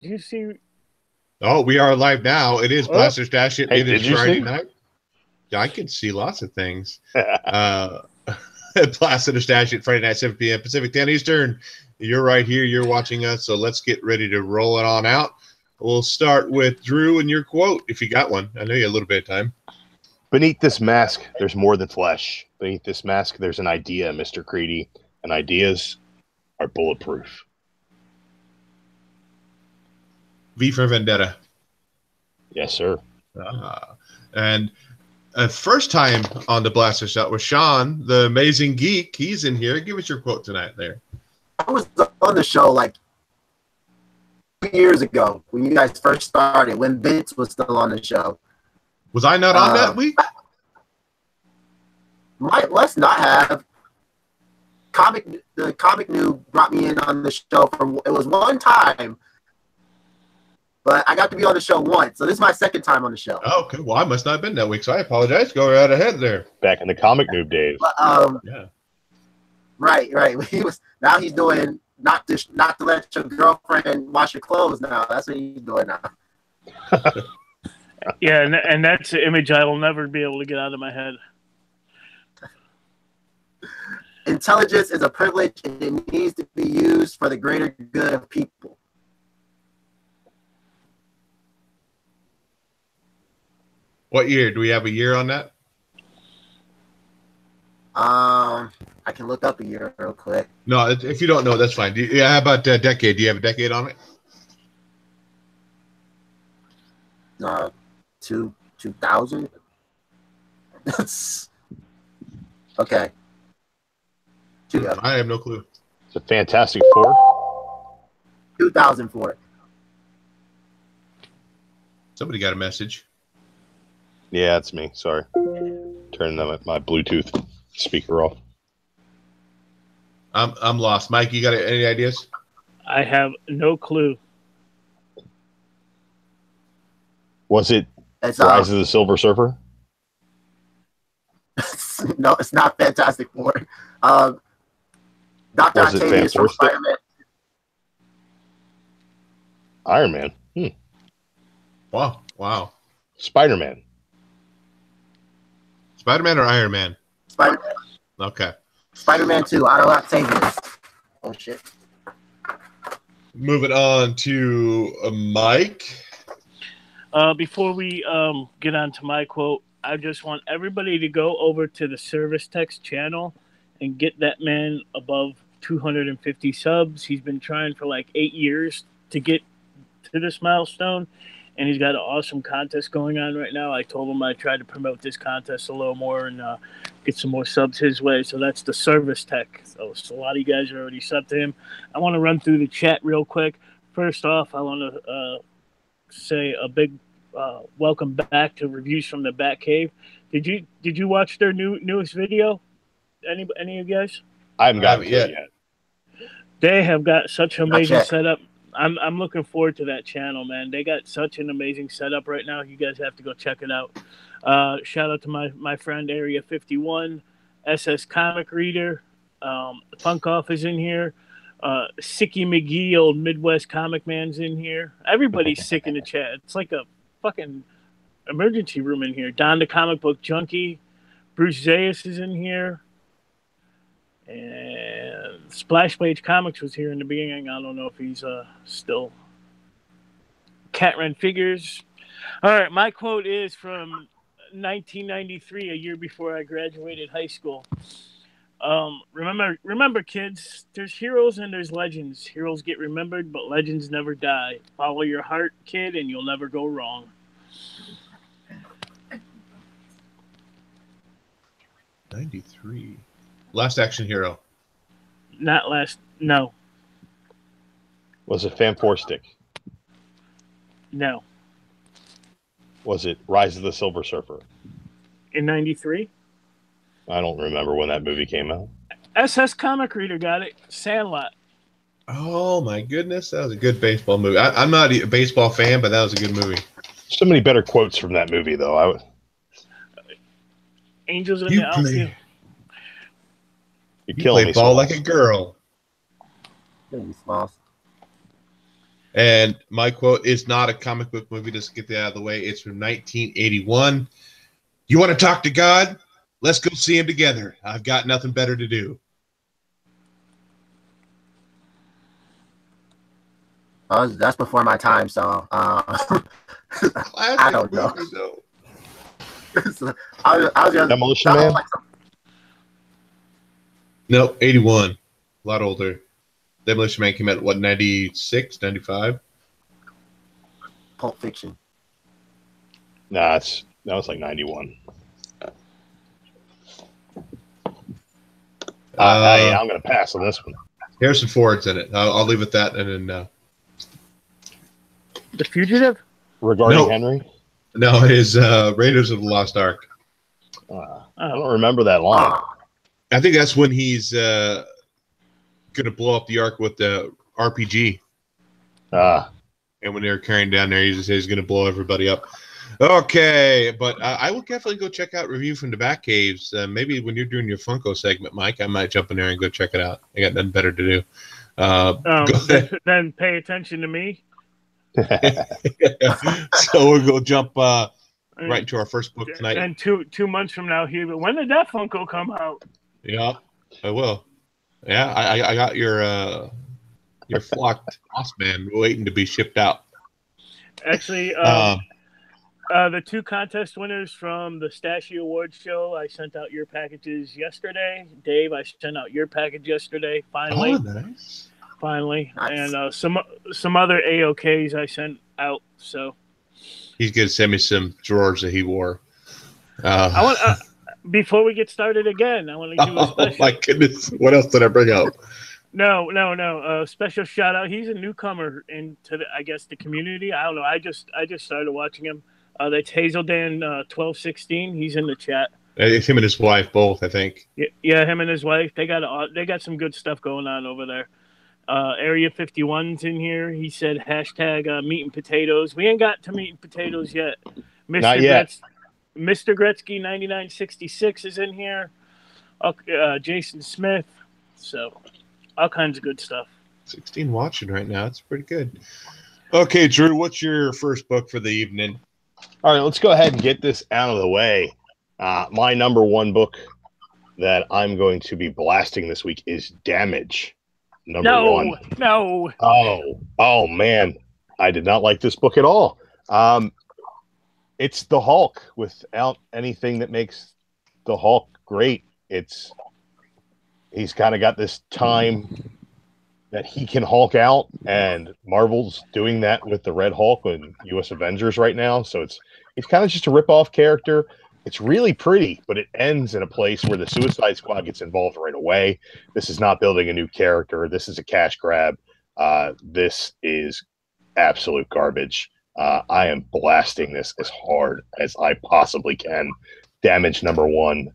Did you see? Oh, we are live now. It is Oh, Blaster Stash It. Hey, It is did you Friday see? night. Yeah, I can see lots of things. Blaster Stash It, Friday night, 7 p.m. Pacific, 10 Eastern. You're right here. You're watching us. So let's get ready to roll it on out. We'll start with Drew and your quote, if you got one. I know you had a little bit of time. Beneath this mask, there's more than flesh. Beneath this mask, there's an idea, Mr. Creedy. And ideas are bulletproof. V for Vendetta. Yes, sir. And first time on the Blaster Shot with Sean, the amazing geek. He's in here. Give us your quote tonight there. I was on the show like 2 years ago when you guys first started, when Vince was still on the show. Was I not on that week? Let's not have. The comic noob brought me in on the show it was one time, but I got to be on the show once, so this is my second time on the show. Oh, okay, well I must not have been that week, so I apologize. Go right ahead there. Back in the comic noob days. But, yeah. Right. Now he's doing not to let your girlfriend wash your clothes. Now that's what he's doing now. Yeah, and that's an image I will never be able to get out of my head. Intelligence is a privilege, and it needs to be used for the greater good of people. What year? Do we have a year on that? I can look up a year real quick. No, if you don't know, that's fine. How about a decade? Do you have a decade on it? 2000. Okay. I have no clue. It's a Fantastic Four. 2004. Somebody got a message. Yeah, it's me. Sorry. Turning my Bluetooth speaker off. I'm lost. Mike, you got any ideas? I have no clue. Was it It's, Rise of the Silver Surfer? No, it's not Fantastic Four. Dr. Was it Octavius from Fantastic? Spider-Man. Iron Man. Wow. Spider-Man. Spider-Man or Iron Man? Spider-Man. Okay. Spider-Man 2, Dr. Octavius. Oh, shit. Moving on to Mike. Before we get on to my quote, I just want everybody to go over to the Service Text channel and get that man above 250 subs. He's been trying for like 8 years to get to this milestone, and he's got an awesome contest going on right now. I told him I tried to promote this contest a little more and get some more subs his way. So that's the Service Tech. So a lot of you guys are already subbed to him. I want to run through the chat real quick. First off, I want to say a big welcome back to Reviews from the Batcave. Did you watch their newest video? Any of you guys? I haven't gotten it yet. They have got such an amazing setup. I'm looking forward to that channel, man. They got such an amazing setup right now. You guys have to go check it out. Shout out to my friend Area 51, SS Comic Reader, Funk Off is in here. Sicky McGee, old Midwest comic man's in here. Everybody's sick in the chat. It's like a fucking emergency room in here. Don the Comic Book Junkie, Bruce Zayas is in here, and Splash Page Comics was here in the beginning. I don't know if he's still. Catran Figures. All right, my quote is from 1993, a year before I graduated high school. Remember, kids, there's heroes and there's legends. Heroes get remembered, but legends never die. Follow your heart, kid, and you'll never go wrong. 93. Last Action Hero. Not last. No. Was it Fantastic? No. Was it Rise of the Silver Surfer? In 93? I don't remember when that movie came out. SS Comic Reader got it. Sandlot. Oh my goodness, that was a good baseball movie. I'm not a baseball fan, but that was a good movie. So many better quotes from that movie, though. Angels in the outfield. You play ball like a girl. Maybe small. And my quote is not a comic book movie. Just get that out of the way. It's from 1981. You want to talk to God? Let's go see him together. I've got nothing better to do. That's before my time, so I don't know. I was just, Demolition Man? No, 81. A lot older. Demolition Man came out, what, 96, 95? Pulp Fiction. Nah, that was like 91. I'm going to pass on this one. Harrison Ford's in it. I'll leave it at that. And then The Fugitive? Regarding Henry? No, his Raiders of the Lost Ark. I don't remember that line. I think that's when he's going to blow up the Ark with the RPG. And when they're carrying down there, he's going to blow everybody up. Okay, but I will definitely go check out Review from the Back Caves. Maybe when you're doing your Funko segment, Mike, I might jump in there and go check it out. I got nothing better to do. Then pay attention to me. So we'll go jump right into our first book tonight. And 2 months from now, here. But when did that Funko come out? Yeah, I will. Yeah, I got your flocked Moss Man waiting to be shipped out. Actually, the 2 contest winners from the Stashy Awards show, I sent out your packages yesterday. Dave, I sent out your package yesterday. Finally. Oh, nice. Finally. Nice. And some other AOKs I sent out. So he's going to send me some drawers that he wore. I want before we get started again, I want to do a special. Oh, my goodness. What else did I bring out? No. Special shout out. He's a newcomer into the community. I don't know. I just started watching him. That's Hazeldan 1216. He's in the chat. It's him and his wife both, I think. Yeah, him and his wife. They got some good stuff going on over there. Area 51's in here. He said hashtag meat and potatoes. We ain't got to meat and potatoes yet. Not yet. Mr. Gretzky 9966 is in here. Jason Smith. So all kinds of good stuff. 16 watching right now. It's pretty good. Okay, Drew, what's your first book for the evening? All right, let's go ahead and get this out of the way. My number 1 book that I'm going to be blasting this week is Damage. Number 1. No. Oh, man. I did not like this book at all. It's the Hulk without anything that makes the Hulk great. He's kind of got this time that he can Hulk out, and Marvel's doing that with the Red Hulk and U.S. Avengers right now. So it's kind of just a rip-off character. It's really pretty, but it ends in a place where the Suicide Squad gets involved right away. This is not building a new character. This is a cash grab. This is absolute garbage. I am blasting this as hard as I possibly can. Damage number 1,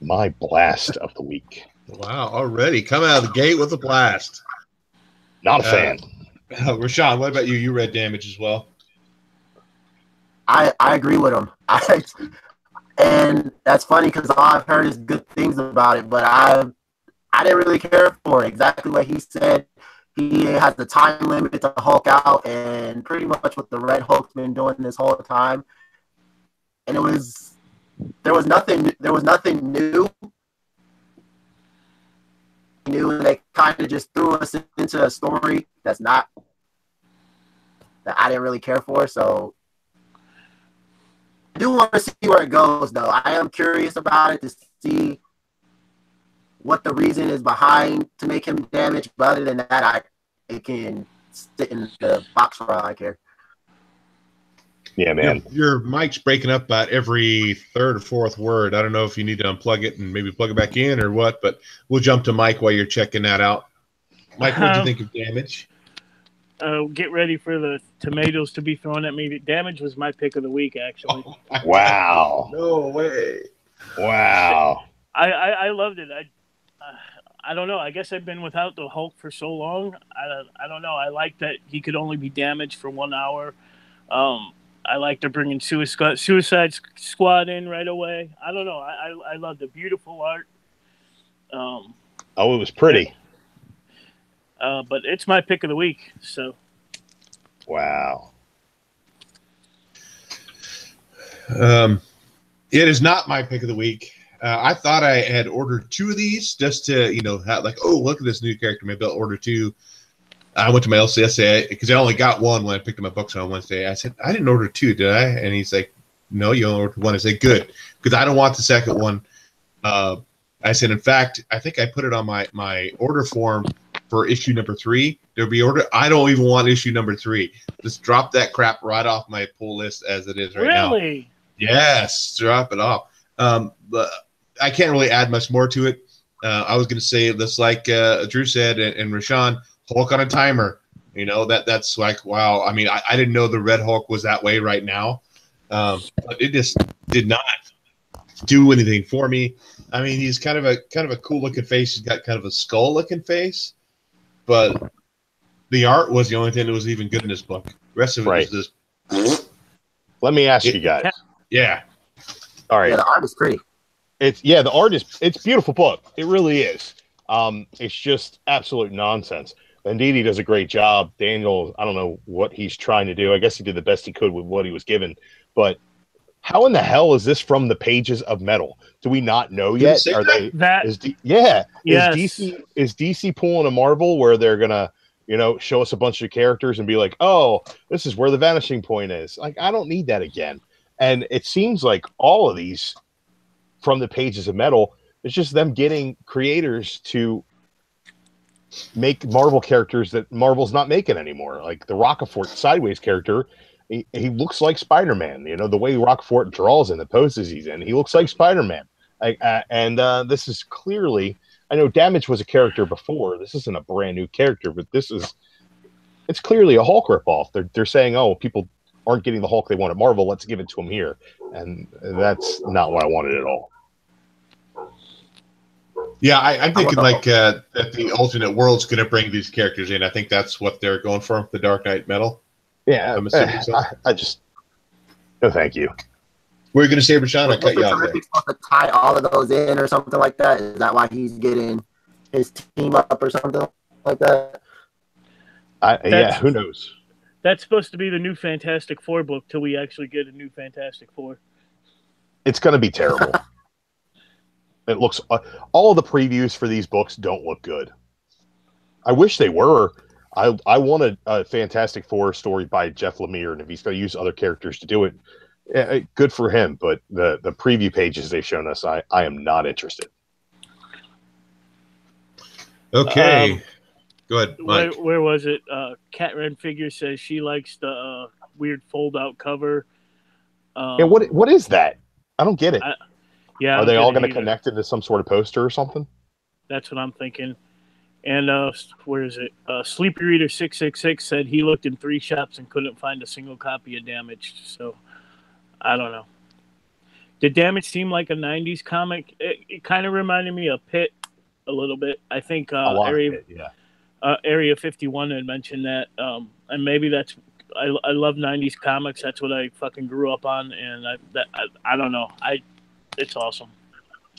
my blast of the week. Wow, already coming out of the gate with a blast. Not a fan. Rashawn, what about you? You read Damage as well. I agree with him. And that's funny because all I've heard is good things about it, but I didn't really care for it. Exactly what he said. He has the time limit to Hulk out, and pretty much what the Red Hulk's been doing this whole time. And there was nothing new. And they kind of just threw us into a story that I didn't really care for. So I do want to see where it goes, though. I am curious about it to see what the reason is behind to make him damaged. But other than that, it can sit in the box for all I care. Yeah, man. Your mic's breaking up about every third or fourth word. I don't know if you need to unplug it and maybe plug it back in or what, but we'll jump to Mike while you're checking that out. Mike, what do you think of Damage? Get ready for the tomatoes to be thrown at me. Damage was my pick of the week, actually. Oh, wow. No way. Wow. I loved it. I don't know. I guess I've been without the Hulk for so long. I don't know. I like that he could only be damaged for 1 hour. I like they're bringing Suicide Squad in right away. I don't know. I love the beautiful art. It was pretty. But it's my pick of the week. So Wow. It is not my pick of the week. I thought I had ordered 2 of these just to, have like, oh, look at this new character. Maybe I'll order 2. I went to my LCS because I only got 1 when I picked up my books on Wednesday. I said, I didn't order 2, did I? And he's like, no, you only ordered 1. I said, good, because I don't want the second one. I said, in fact, I think I put it on my order form for issue number 3. There'll be order. I don't even want issue number 3. Just drop that crap right off my pull list as it is right now. Really? Yes, drop it off. But I can't really add much more to it. I was going to say, just like Drew said and Rashawn, Hulk on a timer. That's like, wow. I mean, I didn't know the Red Hulk was that way right now. But it just did not do anything for me. I mean, he's kind of a cool looking face. He's got kind of a skull looking face, but the art was the only thing that was even good in this book. The rest of it was just. Let me ask you guys. Yeah. All right. Yeah, the art is pretty. The art is it's a beautiful book. It really is. It's just absolute nonsense. Venditti does a great job. Daniel, I don't know what he's trying to do. I guess he did the best he could with what he was given. But how in the hell is this from the pages of Metal? Do we not know yet? Are they? Yes. Is DC pulling a Marvel where they're gonna, show us a bunch of characters and be like, oh, this is where the vanishing point is? Like, I don't need that again. And it seems like all of these from the pages of Metal, it's just them getting creators to make Marvel characters that Marvel's not making anymore. Like the Rockefort Sideways character, he looks like Spider-Man. The way Rockefort draws in the poses he's in, he looks like Spider-Man. This is clearly, I know Damage was a character before. This isn't a brand new character, but it's clearly a Hulk ripoff. They're saying, oh, people aren't getting the Hulk they want at Marvel. Let's give it to them here. And that's not what I wanted at all. Yeah, I'm thinking that the alternate world's going to bring these characters in. I think that's what they're going for, the Dark Knight Metal. Yeah, I'm assuming so. I just no, thank you. What are you going to say, Rashawn? I cut you off there. Supposed to tie all of those in or something like that. Is that why he's getting his team up or something like that? Who knows? That's supposed to be the new Fantastic Four book till we actually get a new Fantastic Four. It's going to be terrible. It looks all of the previews for these books don't look good. I wish they were. I wanted a Fantastic Four story by Jeff Lemire, and if he's going to use other characters to do it, good for him. But the preview pages they've shown us, I am not interested. Okay. Go ahead, Mike. Where was it? Cat Ren Figure says she likes the weird fold-out cover. What is that? I don't get it. Are they all going to connect into some sort of poster or something? That's what I'm thinking. And where is it? Sleepy Reader 666 said he looked in 3 shops and couldn't find a single copy of Damaged. So I don't know. Did Damaged seem like a 90s comic? It kind of reminded me of Pit a little bit. I think Area 51 had mentioned that. And maybe that's I love 90s comics. That's what I fucking grew up on. And I don't know. It's awesome.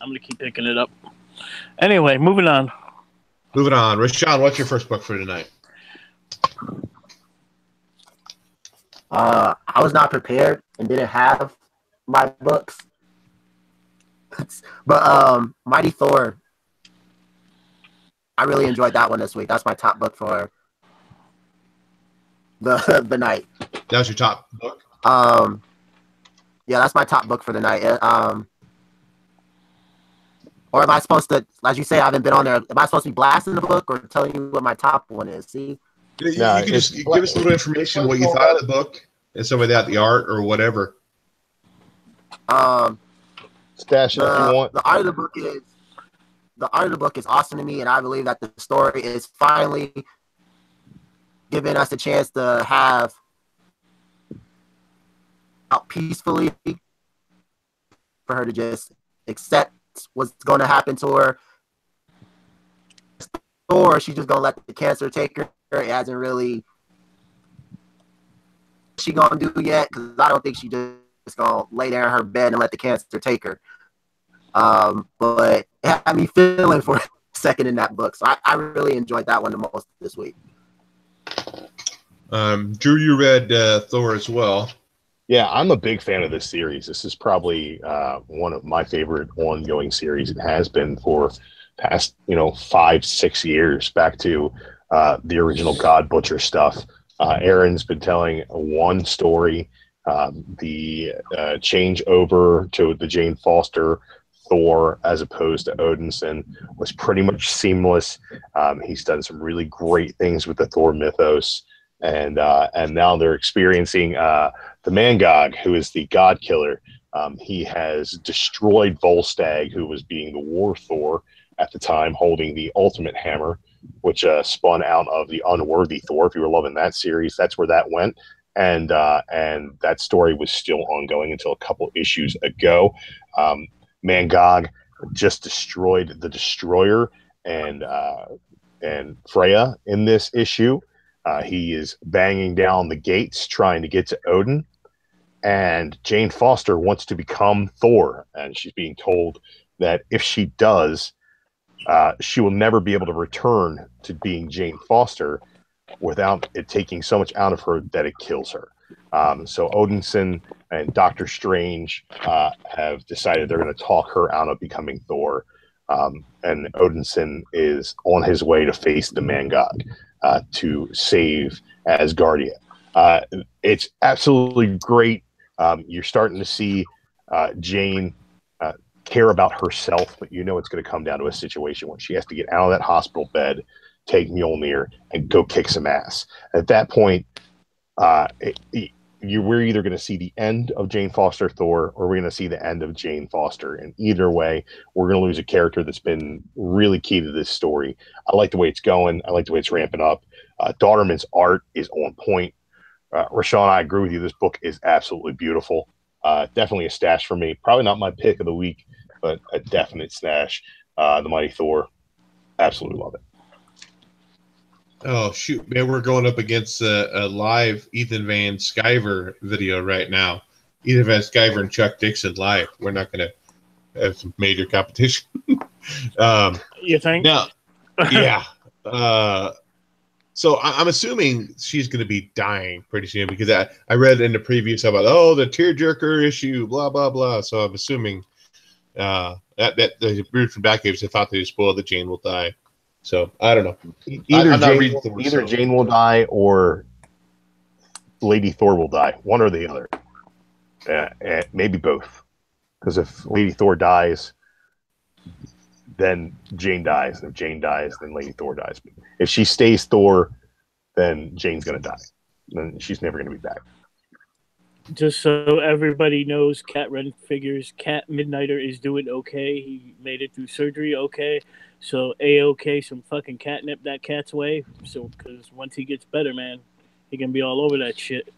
I'm going to keep picking it up. Anyway, moving on. Rashawn, what's your first book for tonight? I was not prepared and didn't have my books. But Mighty Thor, I really enjoyed that one this week. That's my top book for the night. That was your top book? Yeah, that's my top book for the night. Or am I supposed to, as you say, I haven't been on there, am I supposed to be blasting the book or telling you what my top one is? See? You can just give us a little information, what you thought of the book, and some of that, the art or whatever. Stash it if you want. The art of the book is awesome to me, and I believe that the story is finally giving us a chance to have out peacefully for her to just accept what's going to happen to her, or she's just going to let the cancer take her. It hasn't really she going to do yet, because I don't think she just going to lay there in her bed and let the cancer take her. But it had me feeling for a second in that book, so I really enjoyed that one the most this week. Drew, you read Thor as well. Yeah, I'm a big fan of this series. This is probably one of my favorite ongoing series. It has been for past 5-6 years, back to the original God Butcher stuff. Aaron's been telling one story. The change over to the Jane Foster Thor as opposed to Odinson was pretty much seamless. He's done some really great things with the Thor mythos, and now they're experiencing the Mangog, who is the God Killer. He has destroyed Volstagg, who was being the War Thor at the time, holding the Ultimate Hammer, which spun out of the Unworthy Thor. If you were loving that series, that's where that went. And that story was still ongoing until a couple issues ago. Mangog just destroyed the Destroyer and Freya in this issue. He is banging down the gates trying to get to Odin. And Jane Foster wants to become Thor. And she's being told that if she does, she will never be able to return to being Jane Foster without it taking so much out of her that it kills her. So Odinson and Doctor Strange have decided they're going to talk her out of becoming Thor. And Odinson is on his way to face the Mangog to save Asgardia. It's absolutely great. You're starting to see Jane care about herself, but it's going to come down to a situation when she has to get out of that hospital bed, take Mjolnir, and go kick some ass. At that point, we're either going to see the end of Jane Foster Thor, or we're going to see the end of Jane Foster. And either way, we're going to lose a character that's been really key to this story. I like the way it's going. I like the way it's ramping up. Dauterman's art is on point. Rashawn, I agree with you. This book is absolutely beautiful. Definitely a stash for me. Probably not my pick of the week, but a definite stash. The Mighty Thor. Absolutely love it. Oh, shoot, man. We're going up against a live Ethan Van Sciver video right now. Ethan Van Sciver and Chuck Dixon live. We're not going to have some major competition. You think? No. Yeah. So I'm assuming she's going to be dying pretty soon, because I read in the previews about, the tearjerker issue, blah, blah, blah. So I'm assuming that the brood from Batcaves, they thought they spoiled that Jane will die. So I don't know. Either Jane will die or Lady Thor will die. One or the other. Maybe both. Because if Lady Thor dies, then Jane dies. And if Jane dies, then Lady Thor dies. If she stays Thor, then Jane's going to die. Then she's never going to be back. Just so everybody knows, Cat Ren figures Cat Midnighter is doing okay. He made it through surgery okay. So A-OK, some fucking catnip that cat's way. So, because once he gets better, man, he can be all over that shit.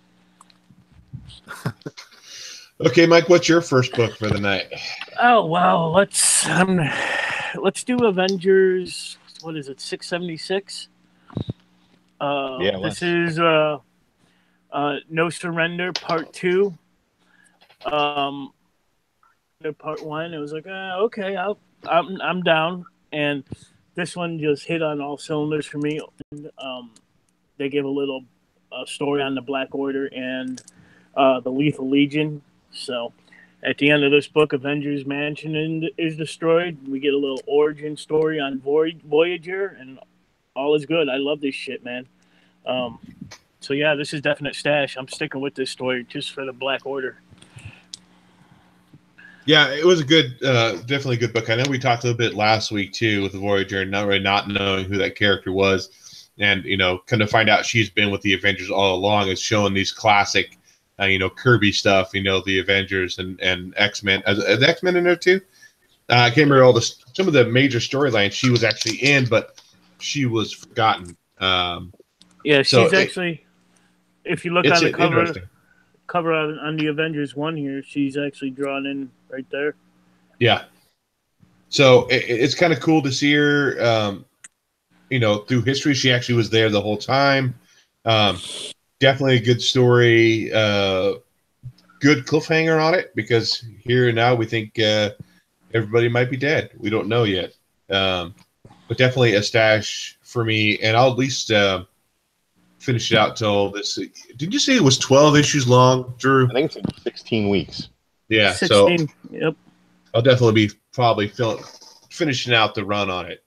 Okay, Mike, what's your first book for the night? Oh, well, let's do Avengers. What is it? 676. This is No Surrender Part 2. Part 1. It was like, okay, I'm down. And this one just hit on all cylinders for me. They give a little story on the Black Order and the Lethal Legion. So at the end of this book, Avengers Mansion is destroyed. We get a little origin story on Voyager, and all is good. I love this shit, man. So yeah, this is definite stash. I'm sticking with this story just for the Black Order. Yeah, it was a good, definitely a good book. I know we talked a little bit last week too with the Voyager, and not knowing who that character was, and kind of find out she's been with the Avengers all along. It's showing these classic, Kirby stuff. The Avengers and X-Men. Is X-Men in there too? I can't remember some of the major storylines she was actually in, but she was forgotten. Yeah, she's actually. If you look on the cover on the Avengers 1 here, she's actually drawn in right there. Yeah. So it's kind of cool to see her, through history. She actually was there the whole time. Definitely a good story. Good cliffhanger on it, because here and now we think everybody might be dead. We don't know yet. But definitely a stash for me, and I'll at least finish it out till this. Did you say it was 12 issues long, Drew? I think it's like 16 weeks. Yeah, 16. So Yep. I'll definitely be probably finishing out the run on it.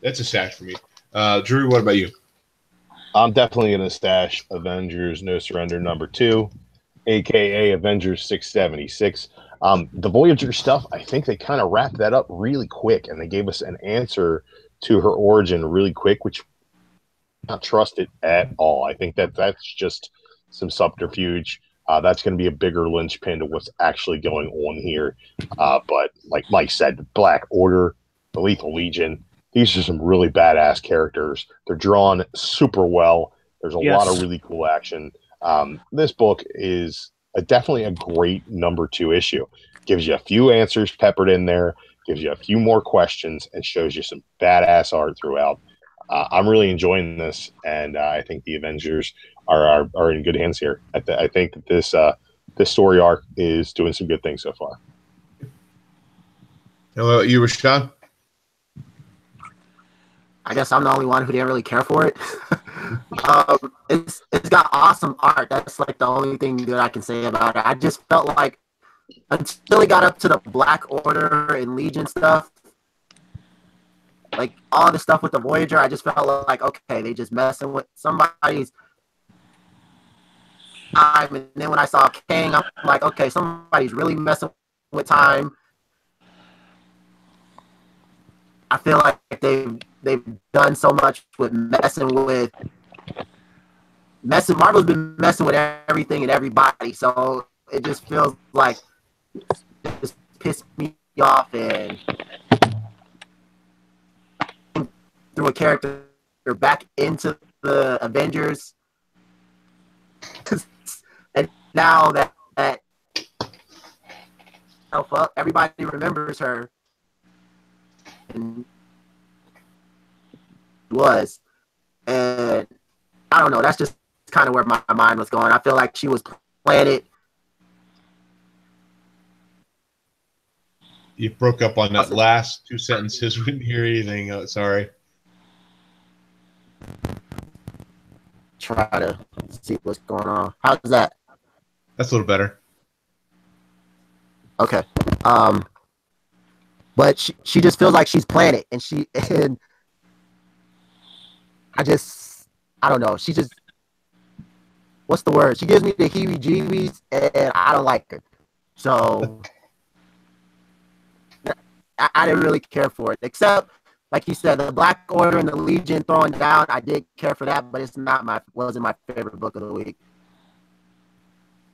That's a stash for me. Drew, what about you? I'm definitely going to stash Avengers No Surrender #2, aka Avengers 676. The Voyager stuff, I think they kind of wrapped that up really quick, and they gave us an answer to her origin really quick, which I not trust it at all. I think that's just some subterfuge. That's going to be a bigger linchpin to what's actually going on here. But like Mike said, the Black Order, the Lethal Legion, these are some really badass characters. They're drawn super well. There's a lot of really cool action. This book is definitely a great #2 issue. Gives you a few answers peppered in there, gives you a few more questions, and shows you some badass art throughout. I'm really enjoying this, and I think the Avengers are in good hands here. I think that this story arc is doing some good things so far. How about you, Rashad? I guess I'm the only one who didn't really care for it. It's got awesome art. That's like the only thing that I can say about it. I just felt like until it got up to the Black Order and Legion stuff, like all the stuff with the Voyager, I just felt like, okay, they just messing with somebody's time. And then when I saw Kang, I'm like, okay, somebody's really messing with time. I feel like they've done so much with Marvel's been messing with everything and everybody, so it just feels like it just pissed me off and threw a character back into the Avengers. And now that everybody remembers her. And was, and I don't know, that's just kind of where my mind was going. I feel like she was planted. You broke up on that last 2 sentences. We didn't hear anything. Oh, sorry. Try to see what's going on. How's that? That's a little better. Okay. But she just feels like she's planted, and I don't know. She just, what's the word? She gives me the heebie-jeebies, and I don't like her. So I didn't really care for it, except, like you said, the Black Order and the Legion throwing down. I did care for that, but wasn't my favorite book of the week.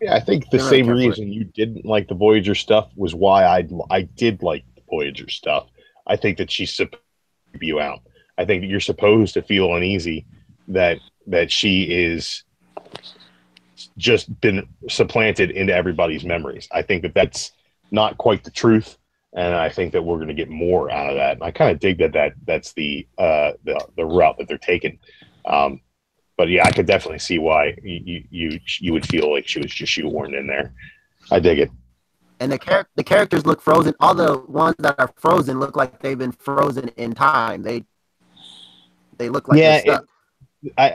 Yeah, I think the same reason you didn't like the Voyager stuff was why I did like the Voyager stuff. I think that she's supposed to keep you out. I think that you're supposed to feel uneasy that she is just been supplanted into everybody's memories. I think that that's not quite the truth, and I think that we're going to get more out of that. And I kind of dig that's the route that they're taking. But yeah, I could definitely see why you would feel like she was just shoehorned in there. I dig it. And the characters look frozen. All the ones that are frozen look like they've been frozen in time. They look like they're stuck.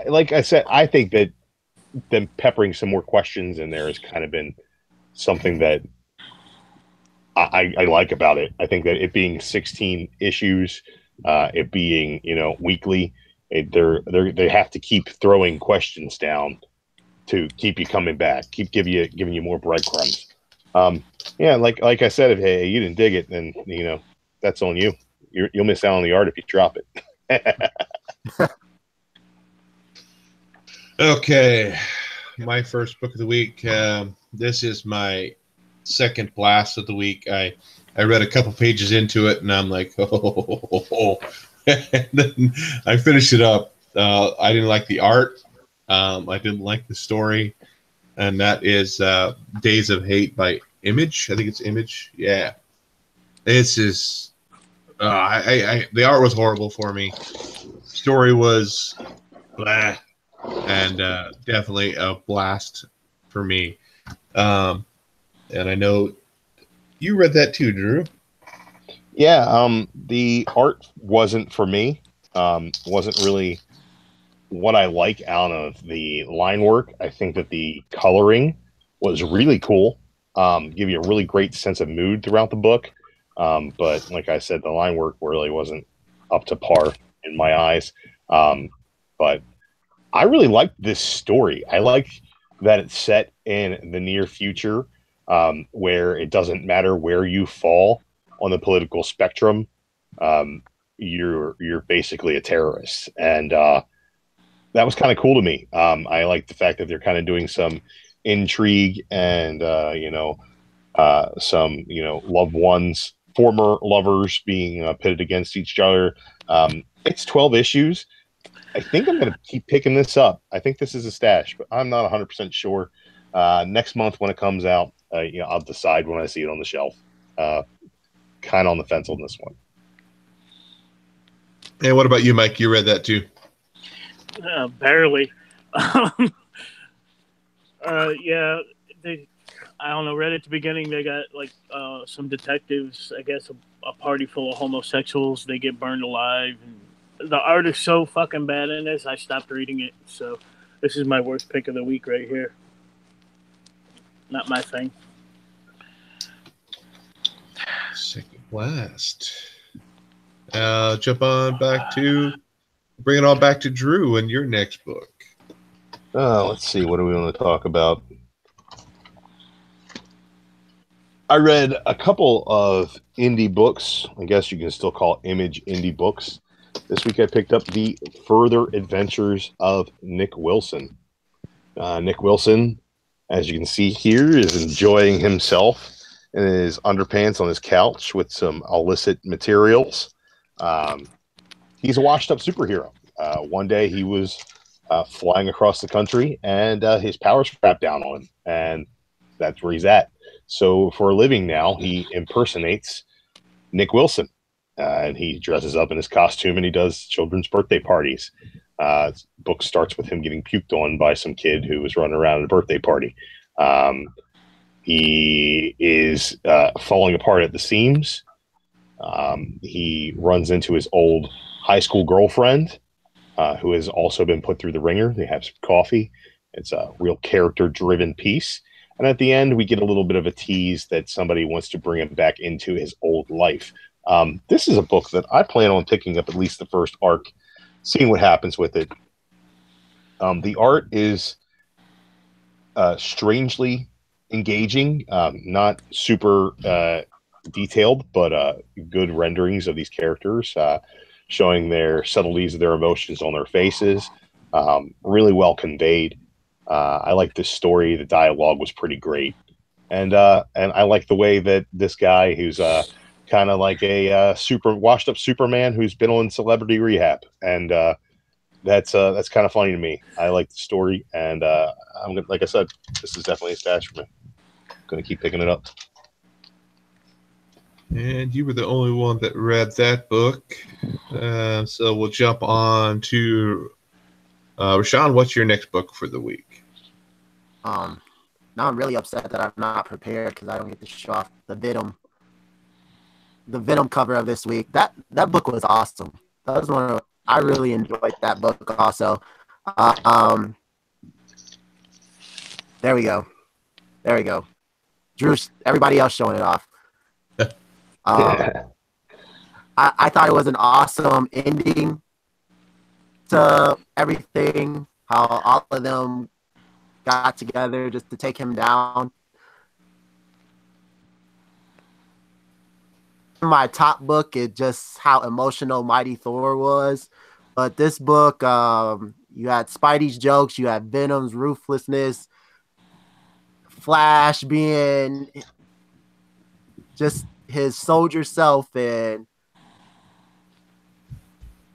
Like I said, I think that them peppering some more questions in there has kind of been something that I like about it. I think that it being 16 issues, it being weekly, they have to keep throwing questions down to keep you coming back, keep giving you more breadcrumbs. Yeah, like I said, if hey you didn't dig it, then that's on you. You'll miss out on the art if you drop it. Okay, my first book of the week. This is my second blast of the week. I read a couple pages into it, and I'm like, oh. And then I finished it up. I didn't like the art. I didn't like the story, and that is Days of Hate by Image. I think it's Image. Yeah, it's just the art was horrible for me. Story was blah. And definitely a blast for me. And I know you read that too, Drew. Yeah, the art wasn't for me. Wasn't really what I like out of the line work. I think that the coloring was really cool. Give you a really great sense of mood throughout the book. But like I said, the line work really wasn't up to par in my eyes. But I really liked this story. I like that it's set in the near future, where it doesn't matter where you fall on the political spectrum. You're basically a terrorist, and that was kind of cool to me. I like the fact that they're kind of doing some intrigue and some loved ones, former lovers being pitted against each other. It's 12 issues. I think I'm going to keep picking this up. I think this is a stash, but I'm not 100% sure. Next month when it comes out, I'll decide when I see it on the shelf. Kind of on the fence on this one. And what about you, Mike? You read that too? Barely. Yeah, I don't know. Right at the beginning, they got like some detectives. I guess a party full of homosexuals. They get burned alive. And the art is so fucking bad in this. I stopped reading it. So this is my worst pick of the week right here. Not my thing. Second last. Jump on back to bring it on back to Drew and your next book. Let's see. What do we want to talk about? I read a couple of indie books. I guess you can still call image indie books. This week I picked up The Further Adventures of Nick Wilson. Nick Wilson, as you can see here, is enjoying himself in his underpants on his couch with some illicit materials. He's a washed-up superhero. One day he was flying across the country, and his powers strapped down on him, and that's where he's at. So for a living now, he impersonates Nick Wilson, and he dresses up in his costume, and he does children's birthday parties. Book starts with him getting puked on by some kid who was running around at a birthday party. He is falling apart at the seams. He runs into his old high school girlfriend, who has also been put through the ringer. They have some coffee. It's a real character-driven piece. And at the end, we get a little bit of a tease that somebody wants to bring him back into his old life. This is a book that I plan on picking up at least the first arc, seeing what happens with it. The art is strangely engaging, not super detailed, but good renderings of these characters, showing their subtleties of their emotions on their faces. Really well conveyed. I like this story. The dialogue was pretty great, and I like the way that this guy, who's kind of like a super washed up Superman, who's been on celebrity rehab, and that's kind of funny to me. I like the story, and I'm gonna, like I said, this is definitely a stash for me. I'm gonna keep picking it up. And you were the only one that read that book, so we'll jump on to Rashawn. What's your next book for the week? Now I'm really upset that I'm not prepared because I don't get to show off the Venom cover of this week. That book was awesome. That was I really enjoyed that book also. There we go. Drew, everybody else showing it off. I thought it was an awesome ending to everything. How all of them got together just to take him down. My top book is just how emotional Mighty Thor was. But this book, you had Spidey's jokes, you had Venom's ruthlessness, Flash being just his soldier self, and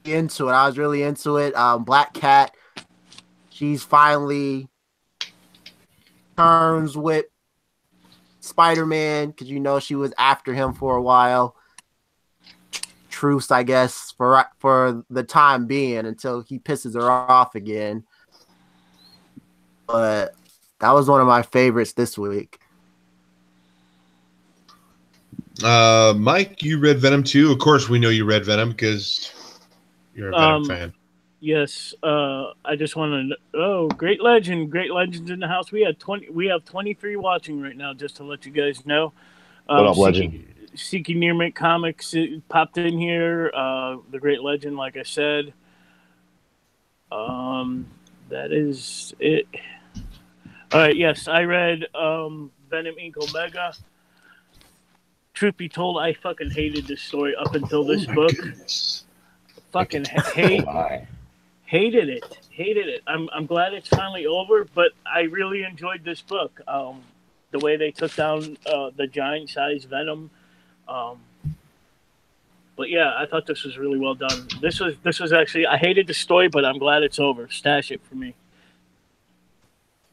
into it. I was really into it. Black Cat, she's finally turns with Spider-Man because she was after him for a while. Truce, I guess, for the time being until he pisses her off again. But that was one of my favorites this week. Mike, you read Venom too. Of course, we know you read Venom because you're a Venom fan. Yes, I just want to. Oh, great legends in the house. We have 23 watching right now. Just to let you guys know. What up, legend? Seeking Near Mint Comics popped in here. The great legend, like I said. That is it. All right. Yes, I read Venom Inc. Omega. Truth be told, I fucking hated this story up until this book. Goodness. Fucking hated it. I'm glad it's finally over, but I really enjoyed this book. The way they took down the giant size Venom. But yeah, I thought this was really well done. This was actually, I hated the story, but I'm glad it's over. Stash it for me.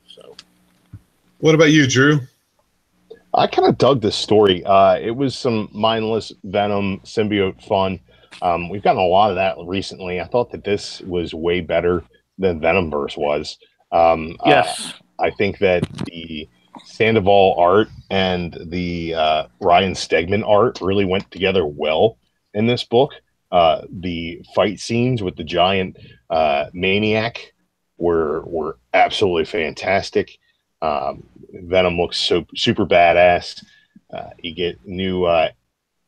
So, what about you, Drew? I kind of dug this story. It was some mindless Venom symbiote fun. We've gotten a lot of that recently. I thought that this was way better than Venomverse was. yes. I think that the Sandoval art and the Ryan Stegman art really went together well in this book. The fight scenes with the giant maniac were absolutely fantastic. Venom looks so super badass. You get new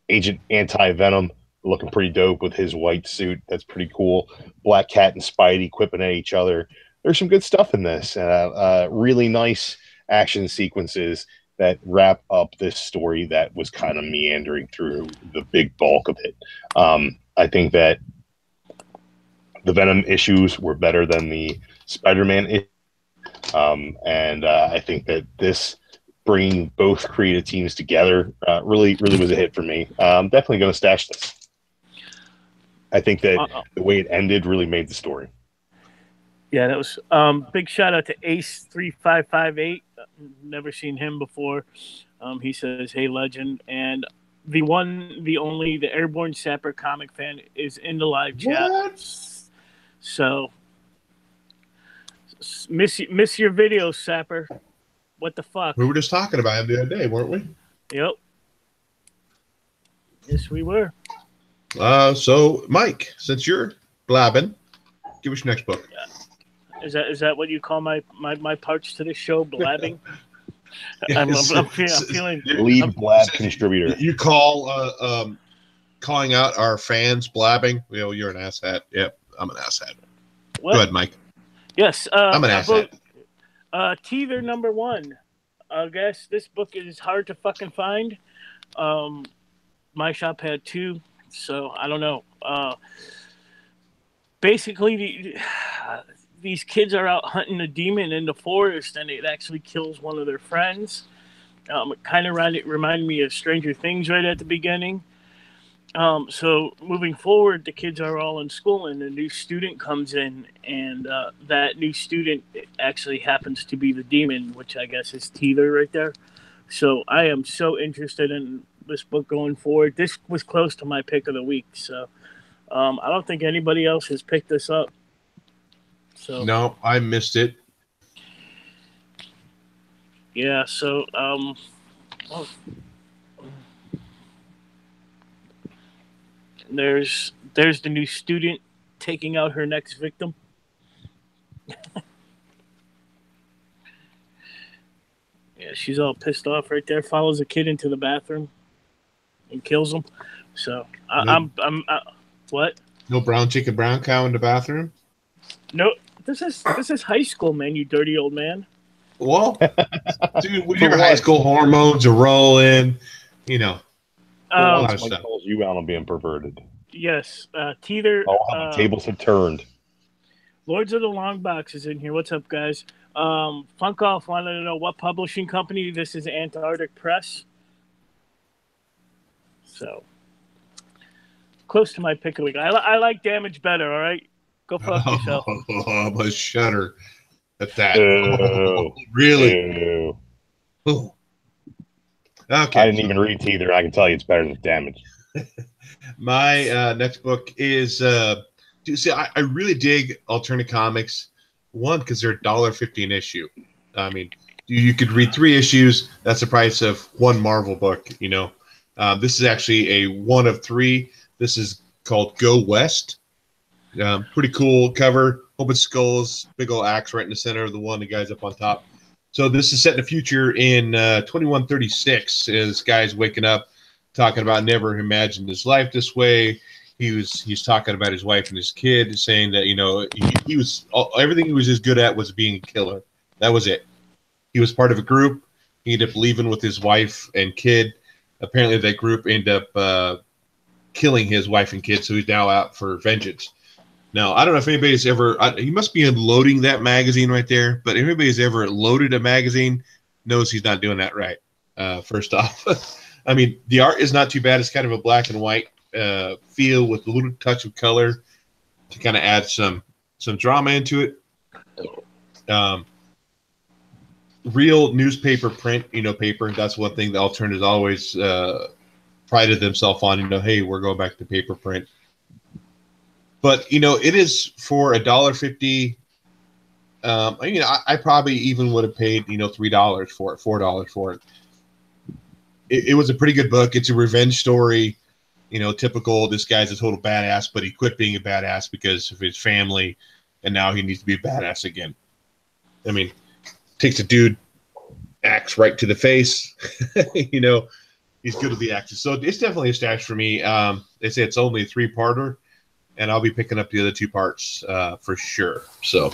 Agent Anti-Venom looking pretty dope with his white suit. That's pretty cool. Black Cat and Spidey quipping at each other. There's some good stuff in this. Really nice action sequences that wrap up this story that was kind of meandering through the big bulk of it. I think that the Venom issues were better than the Spider-Man issues. And I think that this bringing both creative teams together really was a hit for me. I'm definitely going to stash this. I think that the way it ended really made the story. Yeah, that was big shout out to Ace3558. Never seen him before. He says, "Hey, legend," and the one, the only, the Airborne Sapper comic fan is in the live chat. What? So miss your videos, Sapper. What the fuck? We were just talking about him the other day, weren't we? Yep. Yes, we were. So Mike, since you're blabbing, give us your next book. Is that what you call my parts to this show? Blabbing. I'm feeling lead blab contributor. You call calling out our fans blabbing. You know, you're an asshat. Yep, I'm an asshat. Go ahead, Mike. Yes, I'm an asshat. Teether #1. I guess this book is hard to fucking find. My shop had 2, so I don't know. Basically, these kids are out hunting a demon in the forest, and it actually kills one of their friends. It kind of reminded me of Stranger Things right at the beginning. So moving forward, the kids are all in school, and a new student comes in, and that new student actually happens to be the demon, which I guess is Teether right there. So I am so interested in this book going forward. This was close to my pick of the week, so I don't think anybody else has picked this up. So no, I missed it. Yeah, so there's the new student taking out her next victim. Yeah, she's all pissed off right there. Follows a kid into the bathroom and kills him. So I'm what? No brown chicken, brown cow in the bathroom. No, this is high school, man. You dirty old man. Well, dude, when your high school hormones are rolling, you know. Someone calls you out on being perverted. Yes, Teether. Oh, how the tables have turned. Lords of the Long Box is in here. What's up, guys? Funkoff wanted to know what publishing company. This is Antarctic Press. So close to my pick of the week. I like Damage better. All right, go fuck yourself. I'm a shudder at that. Really? Oh. Okay. I didn't even read Teether. I can tell you it's better than Damage. My next book is see, I really dig alternate comics. One, because they're $1.50 an issue. I mean, you could read 3 issues. That's the price of one Marvel book. You know, this is actually a 1 of 3. This is called Go West. Pretty cool cover. Open skulls, big old axe right in the center of the one. The guy's up on top. So this is set in the future in 2136. This guy's waking up, talking about never imagined his life this way. He's talking about his wife and his kid, saying that he was everything he was as good at was being a killer. That was it. He was part of a group. He ended up leaving with his wife and kid. Apparently, that group ended up killing his wife and kid, so he's now out for vengeance. Now, I don't know if anybody's ever he must be unloading that magazine right there, but if anybody's ever loaded a magazine knows he's not doing that right. First off, I mean, the art is not too bad. It's kind of a black and white feel with a little touch of color to kind of add some drama into it. Real newspaper print, paper. That's one thing the alternatives always prided themselves on. Hey, we're going back to paper print. But it is for $1.50. I probably even would have paid $3 for it, $4 for it. It was a pretty good book. It's a revenge story. Typical. This guy's a total badass, but he quit being a badass because of his family, and now he needs to be a badass again. I mean, takes a dude, axe right to the face. He's good with the axes. So it's definitely a stash for me. They say it's only a 3-parter. And I'll be picking up the other 2 parts for sure. So,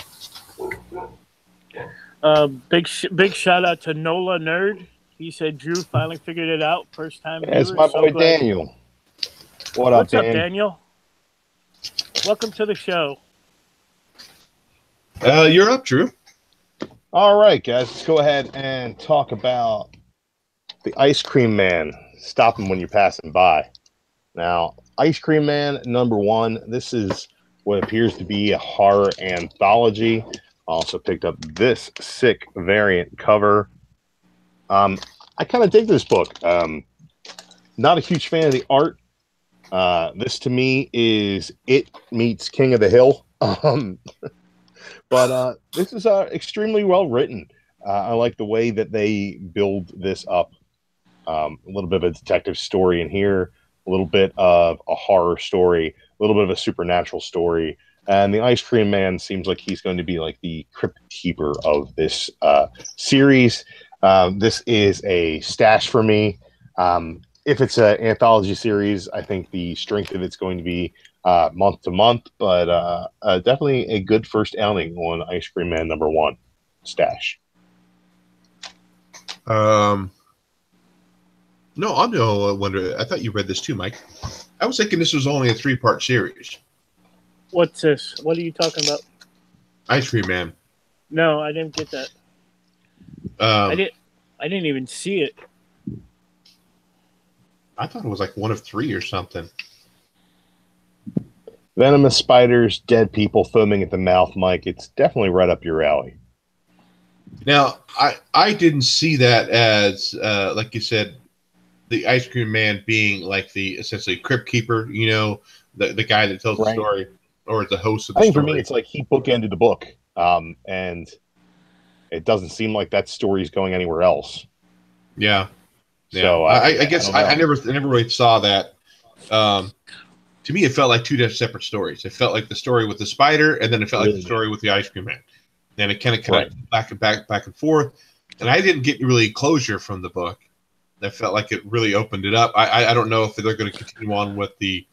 big shout out to Nola Nerd. He said Drew finally figured it out. First time. Yeah, it's my boy Daniel. What's up, Daniel? Welcome to the show. You're up, Drew. All right, guys. Let's go ahead and talk about the Ice Cream Man. Stop him when you're passing by. Now, Ice Cream Man #1. This is what appears to be a horror anthology. Also picked up this sick variant cover. I kind of dig this book. Not a huge fan of the art. This to me is It meets King of the Hill. But this is extremely well written. I like the way that they build this up. A little bit of a detective story in here. A little bit of a horror story, a little bit of a supernatural story, and the Ice Cream Man seems like he's going to be like the crypt keeper of this series. This is a stash for me. If it's an anthology series, I think the strength of it's going to be month to month, but definitely a good first outing on Ice Cream Man #1 stash. No, I'm no wonder. I thought you read this too, Mike. I was thinking this was only a 3-part series. What's this? What are you talking about? Ice Cream Man. No, I didn't get that. I didn't even see it. I thought it was like 1 of 3 or something. Venomous spiders, dead people foaming at the mouth, Mike. It's definitely right up your alley. Now, I didn't see that as like you said, the Ice Cream Man being like the essentially crypt keeper, the guy that tells the story, or the host of the story. I think for me, it's like he bookended the book, and it doesn't seem like that story's going anywhere else. Yeah. So I guess I never really saw that. To me, it felt like 2 separate stories. It felt like the story with the spider, and then it felt like the story with the Ice Cream Man. And it kind of connected back and forth. And I didn't get really closure from the book. I felt like it really opened it up. I don't know if they're going to continue on with the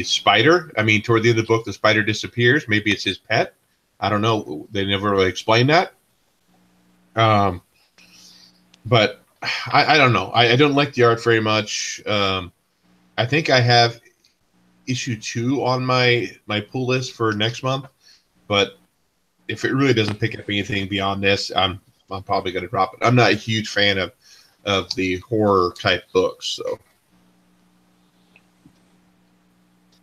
spider. I mean, toward the end of the book, the spider disappears. Maybe it's his pet. I don't know. They never really explained that. But I don't know. I don't like the art very much. I think I have issue 2 on my pull list for next month. But if it really doesn't pick up anything beyond this, I'm probably going to drop it. I'm not a huge fan of the horror type books. So,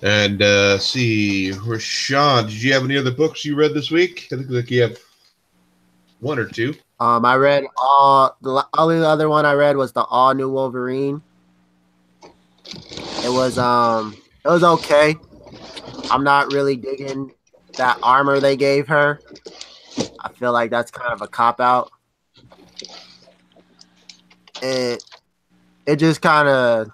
and see, Rashawn, did you have any other books you read this week? I think like you have 1 or 2. I read the only other one I read was the All New Wolverine. It was okay. I'm not really digging that armor they gave her. I feel like that's kind of a cop-out. It just kind of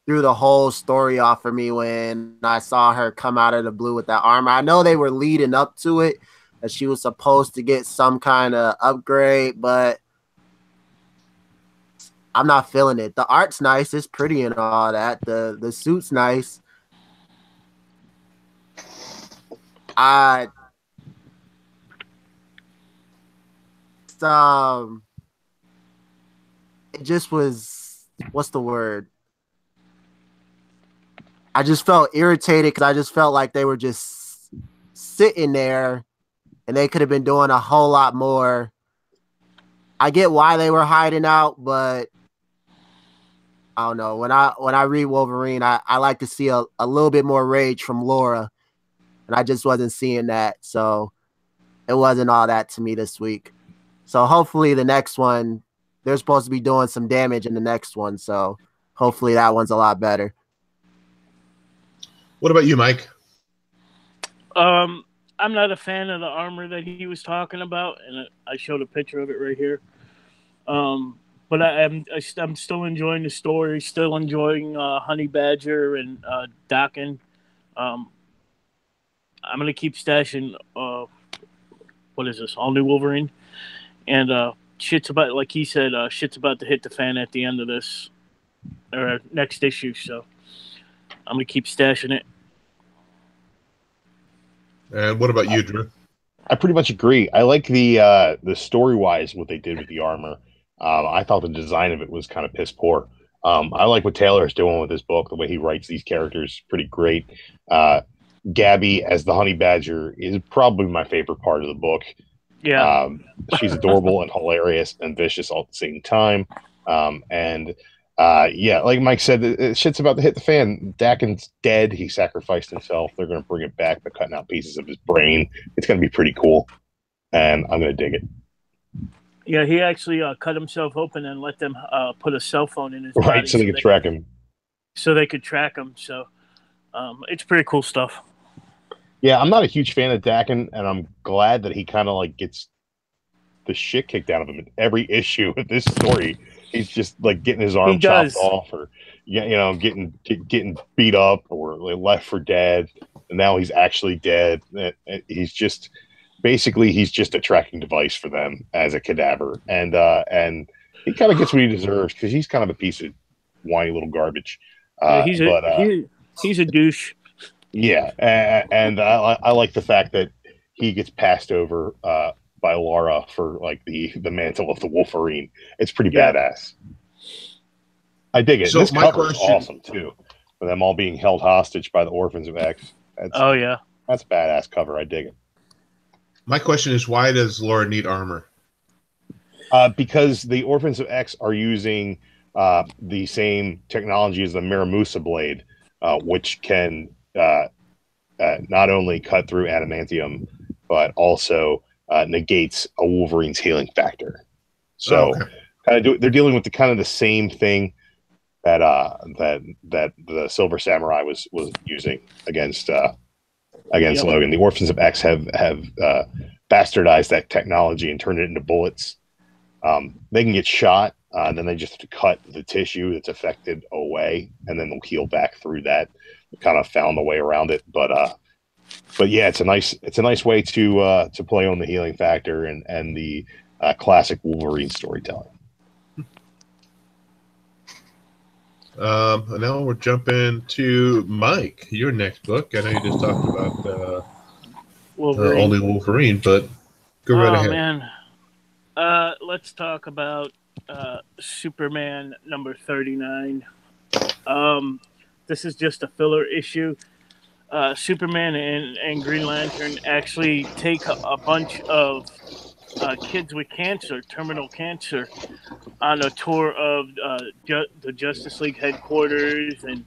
threw the whole story off for me when I saw her come out of the blue with that armor. I know they were leading up to it, that she was supposed to get some kind of upgrade, but I'm not feeling it. The art's nice, it's pretty and all that. The suit's nice. I it just was, what's the word? I just felt irritated because I just felt like they were just sitting there and they could have been doing a whole lot more. I get why they were hiding out, but I don't know. When I read Wolverine, I like to see a little bit more rage from Laura, and I just wasn't seeing that. So it wasn't all that to me this week. So hopefully the next one, they're supposed to be doing some damage in the next one. So hopefully that one's a lot better. What about you, Mike? I'm not a fan of the armor that he was talking about, and I showed a picture of it right here. But I'm still enjoying the story, still enjoying Honey Badger and Dakin. I'm gonna keep stashing. What is this? All New Wolverine, and shit's about, like he said, shit's about to hit the fan at the end of this or next issue. So I'm gonna keep stashing it. And what about you, Drew? I pretty much agree. I like the story wise what they did with the armor. I thought the design of it was kind of piss poor. I like what Taylor is doing with this book. The way he writes these characters, pretty great. Gabby as the Honey Badger is probably my favorite part of the book. Yeah, she's adorable and hilarious and vicious all at the same time. Yeah, like Mike said, shit's about to hit the fan. Dakin's dead. He sacrificed himself. They're going to bring it back. They're cutting out pieces of his brain. It's going to be pretty cool, and I'm going to dig it. Yeah, he actually cut himself open and let them put a cell phone in his body. Right, so they could track him. So they could track him. So it's pretty cool stuff. Yeah, I'm not a huge fan of Dakin, and I'm glad that he kind of like gets the shit kicked out of him in every issue of this story. He's just like getting his arm chopped off, or getting beat up, or left for dead, and now he's actually dead. He's just a tracking device for them as a cadaver, and he kind of gets what he deserves because he's kind of a piece of whiny little garbage. He's a douche. Yeah, and I like the fact that he gets passed over by Laura for like the mantle of the Wolverine. It's pretty badass. I dig it. So this cover is awesome too, for them all being held hostage by the Orphans of X. That's a badass cover. I dig it. My question is, why does Laura need armor? Because the Orphans of X are using the same technology as the Miramusa blade, which can not only cut through adamantium, but also negates a Wolverine's healing factor. So, they're dealing with the same thing that the Silver Samurai was using against Logan. The Orphans of X have bastardized that technology and turned it into bullets. They can get shot, and then they just have to cut the tissue that's affected away, and then they'll heal back through that. Kind of found a way around it, but yeah, it's a nice way to play on the healing factor and the classic Wolverine storytelling. Now we're jumping to Mike, your next book. I know you just talked about only Wolverine, but go right ahead. Man, let's talk about Superman number 39. This is just a filler issue. Superman and Green Lantern actually take a bunch of kids with cancer, terminal cancer, on a tour of the Justice League headquarters, and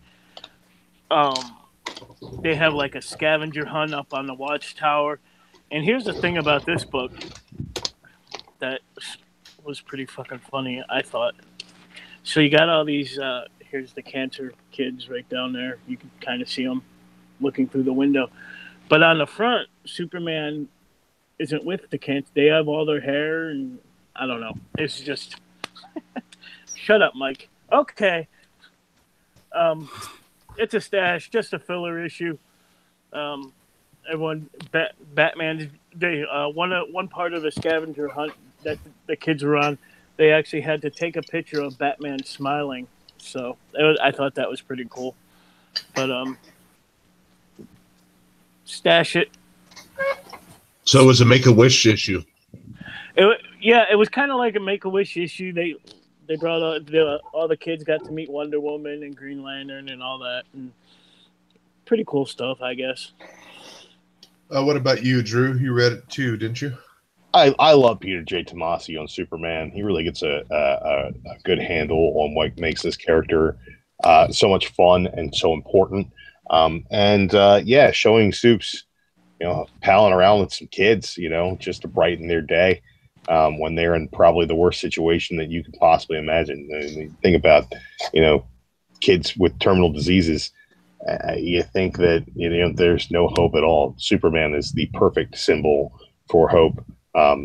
they have like a scavenger hunt up on the Watchtower. And here's the thing about this book that was pretty fucking funny, I thought. So you got all these, here's the cancer kids right down there. You can kind of see them looking through the window. But on the front, Superman isn't with the cancer. They have all their hair, and I don't know. It's just... Shut up, Mike. Okay. It's a stash, just a filler issue. Everyone, Batman. They one part of the scavenger hunt that the kids were on. They actually had to take a picture of Batman smiling. So I thought that was pretty cool. But stash it. So it was a Make-A-Wish issue. It was kind of like a Make-A-Wish issue. They brought all the kids got to meet Wonder Woman and Green Lantern and all that, and pretty cool stuff, I guess. What about you, Drew? You read it too, didn't you? I love Peter J. Tomasi on Superman. He really gets a good handle on what makes this character so much fun and so important. Showing Supes, palling around with some kids, just to brighten their day when they're in probably the worst situation that you could possibly imagine. I mean, think about, kids with terminal diseases. You think that, there's no hope at all. Superman is the perfect symbol for hope. There's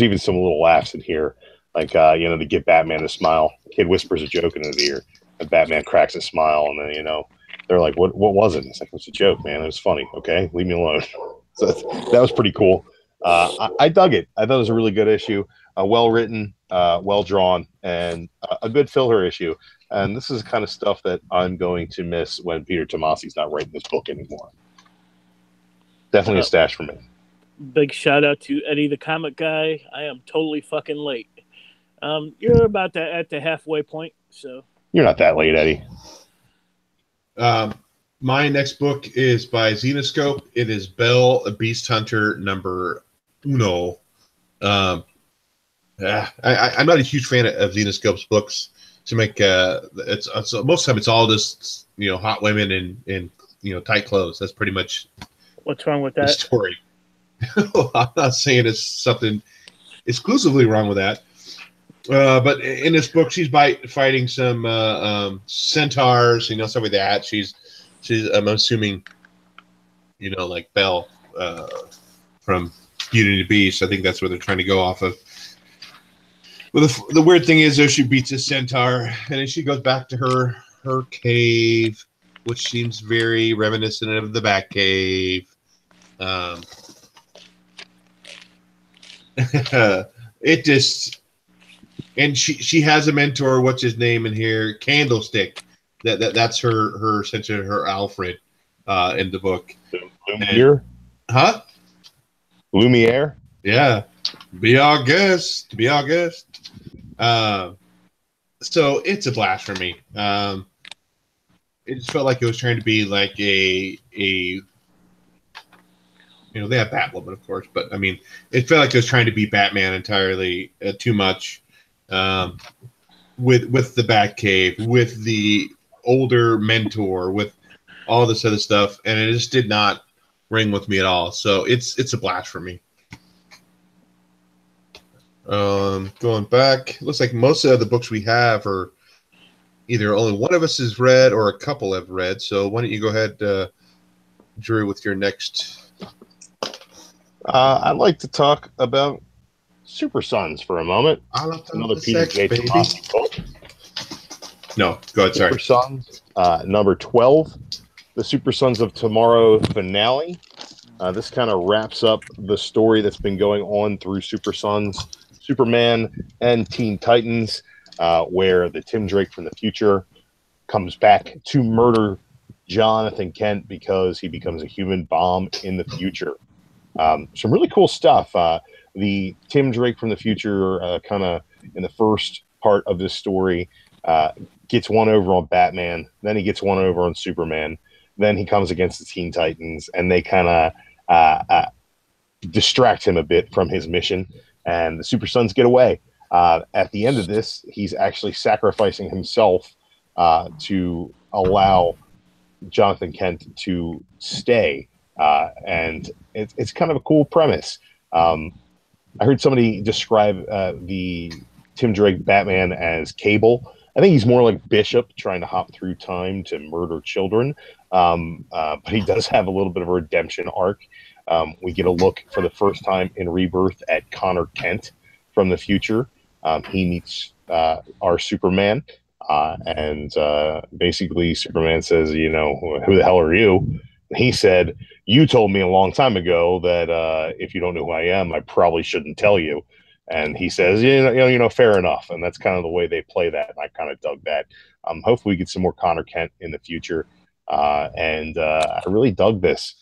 even some little laughs in here, like, to get Batman to smile. Kid whispers a joke in his ear, and Batman cracks a smile, and then, they're like, what was it? It's like, it's a joke, man. It was funny. Okay, leave me alone. So that was pretty cool. I dug it. I thought it was a really good issue, well written, well drawn, and a good filler issue. And this is the kind of stuff that I'm going to miss when Peter Tomasi's not writing this book anymore. Definitely a stash for me. Big shout out to Eddie the Comic Guy. I am totally fucking late. You're about at the halfway point, so you're not that late, Eddie. My next book is by Xenoscope. It is Belle, a Beast Hunter number 1. I'm not a huge fan of Xenoscope's books. To make it's most of the time it's all just hot women in tight clothes. That's pretty much what's wrong with that the story. I'm not saying it's something exclusively wrong with that, but in this book she's fighting some centaurs, stuff like that. She's I'm assuming like Belle from Beauty and the Beast. I think that's what they're trying to go off of. Well, the weird thing is, though, she beats a centaur, and then she goes back to her cave, which seems very reminiscent of the Batcave. It just, and she has a mentor. What's his name in here? Candlestick. That's her essentially her Alfred in the book. Lumiere? Huh? Lumiere? Yeah. Be our guest. Be our guest. So it's a blast for me. It just felt like it was trying to be like a they have Batwoman, of course, but I mean, it felt like it was trying to be Batman entirely too much. With the Batcave, with the older mentor, with all this other stuff, and it just did not ring with me at all. So it's a blast for me. Going back, looks like most of the books we have are either only one of us has read or a couple have read. So why don't you go ahead, Drew, with your next? I'd like to talk about Super Sons for a moment. Another Peter J. Tomasi book. No, go ahead. Super Sons, number 12, the Super Sons of Tomorrow finale. This kind of wraps up the story that's been going on through Super Sons, Superman, and Teen Titans, where the Tim Drake from the future comes back to murder Jonathan Kent because he becomes a human bomb in the future. Some really cool stuff. The Tim Drake from the future, kind of in the first part of this story, gets one over on Batman. Then he gets one over on Superman. Then he comes against the Teen Titans, and they kind of distract him a bit from his mission, and the Super Sons get away. At the end of this, he's actually sacrificing himself to allow Jonathan Kent to stay, and it's kind of a cool premise. I heard somebody describe the Tim Drake Batman as Cable. I think he's more like Bishop trying to hop through time to murder children, but he does have a little bit of a redemption arc. We get a look for the first time in Rebirth at Connor Kent from the future. He meets our Superman. And basically Superman says, you know, who the hell are you? He said, you told me a long time ago that if you don't know who I am, I probably shouldn't tell you. And he says, fair enough. And that's kind of the way they play that. And I kind of dug that. Hopefully we get some more Connor Kent in the future. And I really dug this.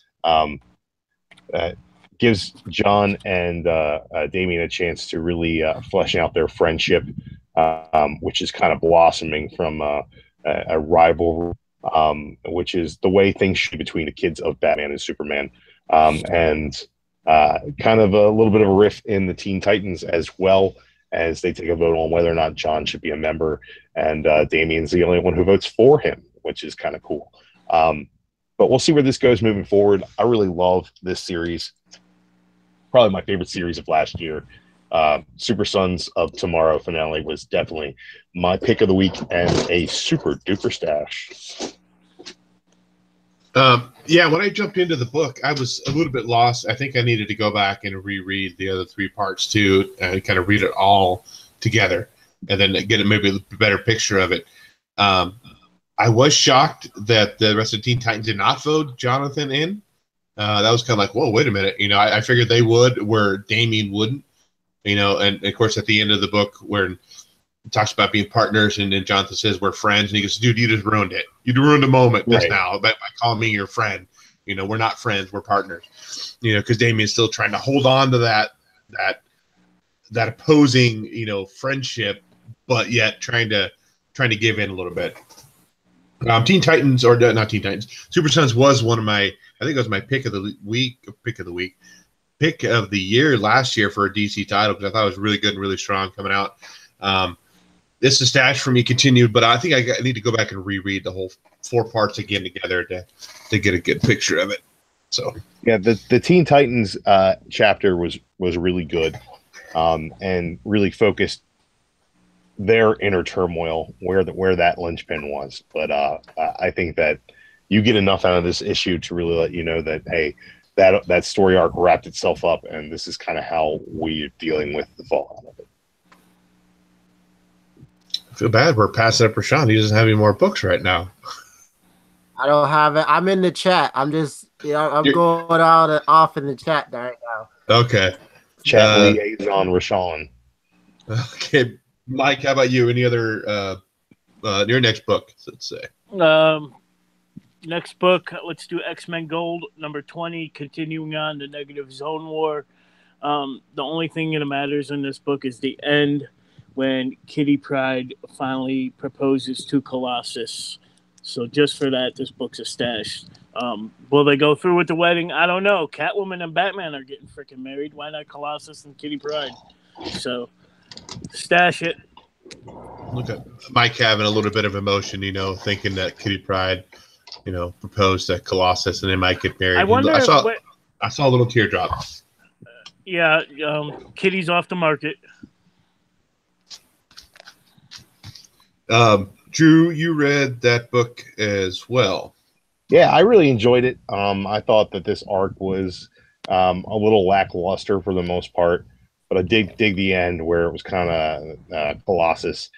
Gives John and Damian a chance to really flesh out their friendship, which is kind of blossoming from a rivalry, which is the way things should be between the kids of Batman and Superman. And kind of a little bit of a riff in the Teen Titans as well, as they take a vote on whether or not John should be a member. And Damian's the only one who votes for him, which is kind of cool. But we'll see where this goes moving forward. I really love this series. Probably my favorite series of last year. Super Sons of Tomorrow finale was definitely my pick of the week and a super duper stash. Yeah, when I jumped into the book, I was a little bit lost. I think I needed to go back and reread the other 3 parts too, and kind of read it all together, and then get maybe a better picture of it. I was shocked that the rest of Teen Titans did not vote Jonathan in. That was kind of like, whoa, wait a minute. You know, I figured they would, where Damian wouldn't. You know, and of course at the end of the book where it talks about being partners, and then Jonathan says we're friends, and he goes, dude, you just ruined it. You ruined the moment just now by calling me your friend. You know, we're not friends, we're partners. You know, because Damian's still trying to hold on to that opposing, you know, friendship, but yet trying to give in a little bit. Teen Titans, or not Teen Titans, Super Sons was one of my, I think it was my pick of the year last year for a DC title, because I thought it was really good and really strong coming out. This is stash for me continued, but I think I need to go back and reread the whole 4 parts again together to get a good picture of it. So yeah, the Teen Titans chapter was really good, and really focused their inner turmoil, where that linchpin was. But I think that you get enough out of this issue to really let you know that, hey, that story arc wrapped itself up, and this is kind of how we're dealing with the fallout of it. I feel bad we're passing up for Sean. He doesn't have any more books right now. I don't have it. I'm in the chat. I'm just, I'm going out and off in the chat right now. Okay. Chat liaison, Rashawn. Okay. Mike, how about you? Any other your next book, let's say? Next book, let's do X-Men Gold, number 20, continuing on the Negative Zone War. The only thing that matters in this book is the end, when Kitty Pryde finally proposes to Colossus. So just for that, this book's a stash. Will they go through with the wedding? I don't know. Catwoman and Batman are getting freaking married. Why not Colossus and Kitty Pryde? So stash it. Look at Mike having a little bit of emotion, you know, thinking that Kitty Pryde, you know, proposed to Colossus and they might get married. I saw a little teardrop. Yeah, Kitty's off the market. Drew, you read that book as well. Yeah, I really enjoyed it. I thought that this arc was a little lackluster for the most part, but I dig the end where it was kind of Colossus.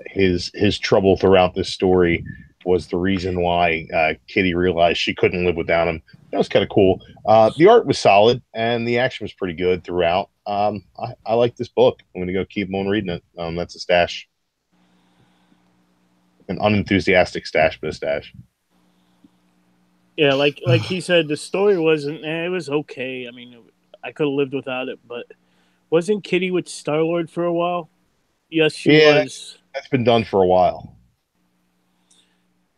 His trouble throughout this story was the reason why Kitty realized she couldn't live without him. That was kind of cool. The art was solid, and the action was pretty good throughout. I like this book. I'm going to go keep on reading it. That's a stash. An unenthusiastic stash, but a stash. Yeah, like he said, the story wasn't. It was okay. I mean, I could have lived without it, but wasn't Kitty with Star-Lord for a while? Yes, she was. That's been done for a while.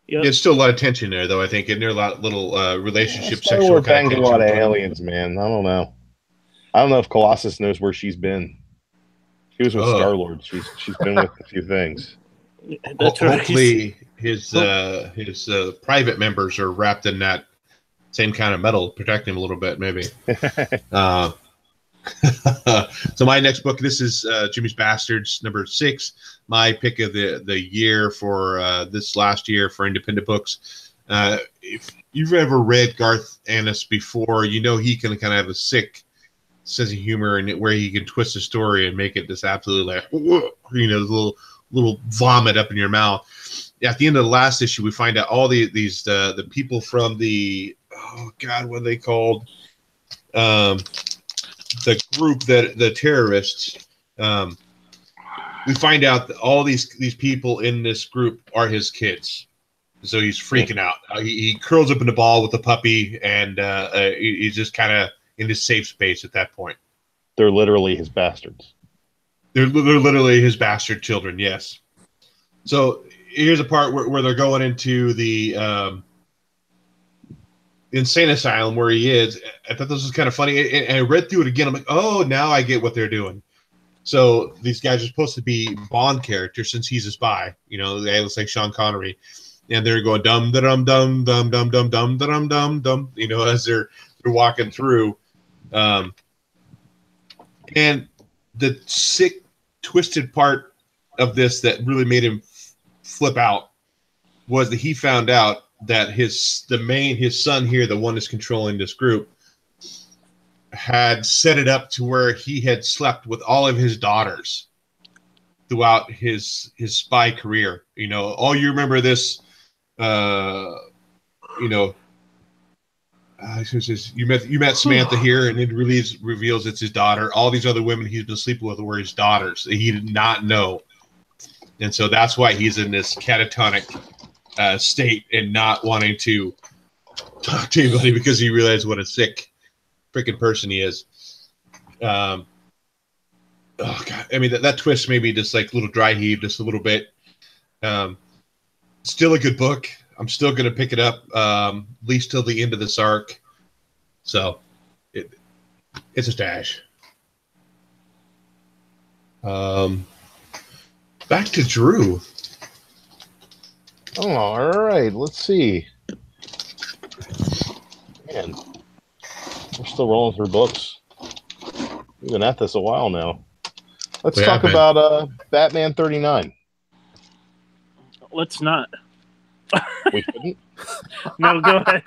Yep. There's still a lot of tension there, though. I think, and there are a lot of little relationship, sexual kind of tension. A lot of aliens, man. I don't know. I don't know if Colossus knows where she's been. She was with Star-Lord. She's been with a few things. That's right. Hopefully, his private members are wrapped in that same kind of metal, protect him a little bit, maybe. So my next book, this is Jimmy's Bastards, number 6. My pick of the year for this last year for independent books. If you've ever read Garth Ennis before, you know he can kind of have a sick sense of humor and where he can twist a story and make it this absolutely like, you know, little little vomit up in your mouth. At the end of the last issue, we find out all the people from the what are they called? The group that the terrorists. We find out that all these people in this group are his kids. So he's freaking out. He curls up in the ball with the puppy, and he's just kind of in his safe space at that point. They're literally his bastards. They're literally his bastard children, yes. So here's a part where they're going into the insane asylum where he is. I thought this was kind of funny. And I read through it again. I'm like, oh, now I get what they're doing. So these guys are supposed to be Bond characters since he's a spy. You know, they look like Sean Connery. And they're going dum dum dum dum dum dum dum dum dum dum. You know, as they're walking through. And the sick, twisted part of this that really made him flip out was that he found out that his son here, the one that's controlling this group, had set it up to where he had slept with all of his daughters throughout his spy career. You know, you remember this. You met Samantha here, and it reveals it's his daughter. All these other women he's been sleeping with were his daughters. He did not know, and so that's why he's in this catatonic state and not wanting to talk to anybody because he realized what a sick freaking person he is. Oh God! I mean that twist made me just like a little dry heave, just a little bit. Still a good book. I'm still going to pick it up, at least till the end of this arc. So, it's a stash. Back to Drew. Oh, all right. Let's see. Man, we're still rolling through books. We've been at this a while now. Let's talk about Batman 39. Let's not. We shouldn't? No, go ahead.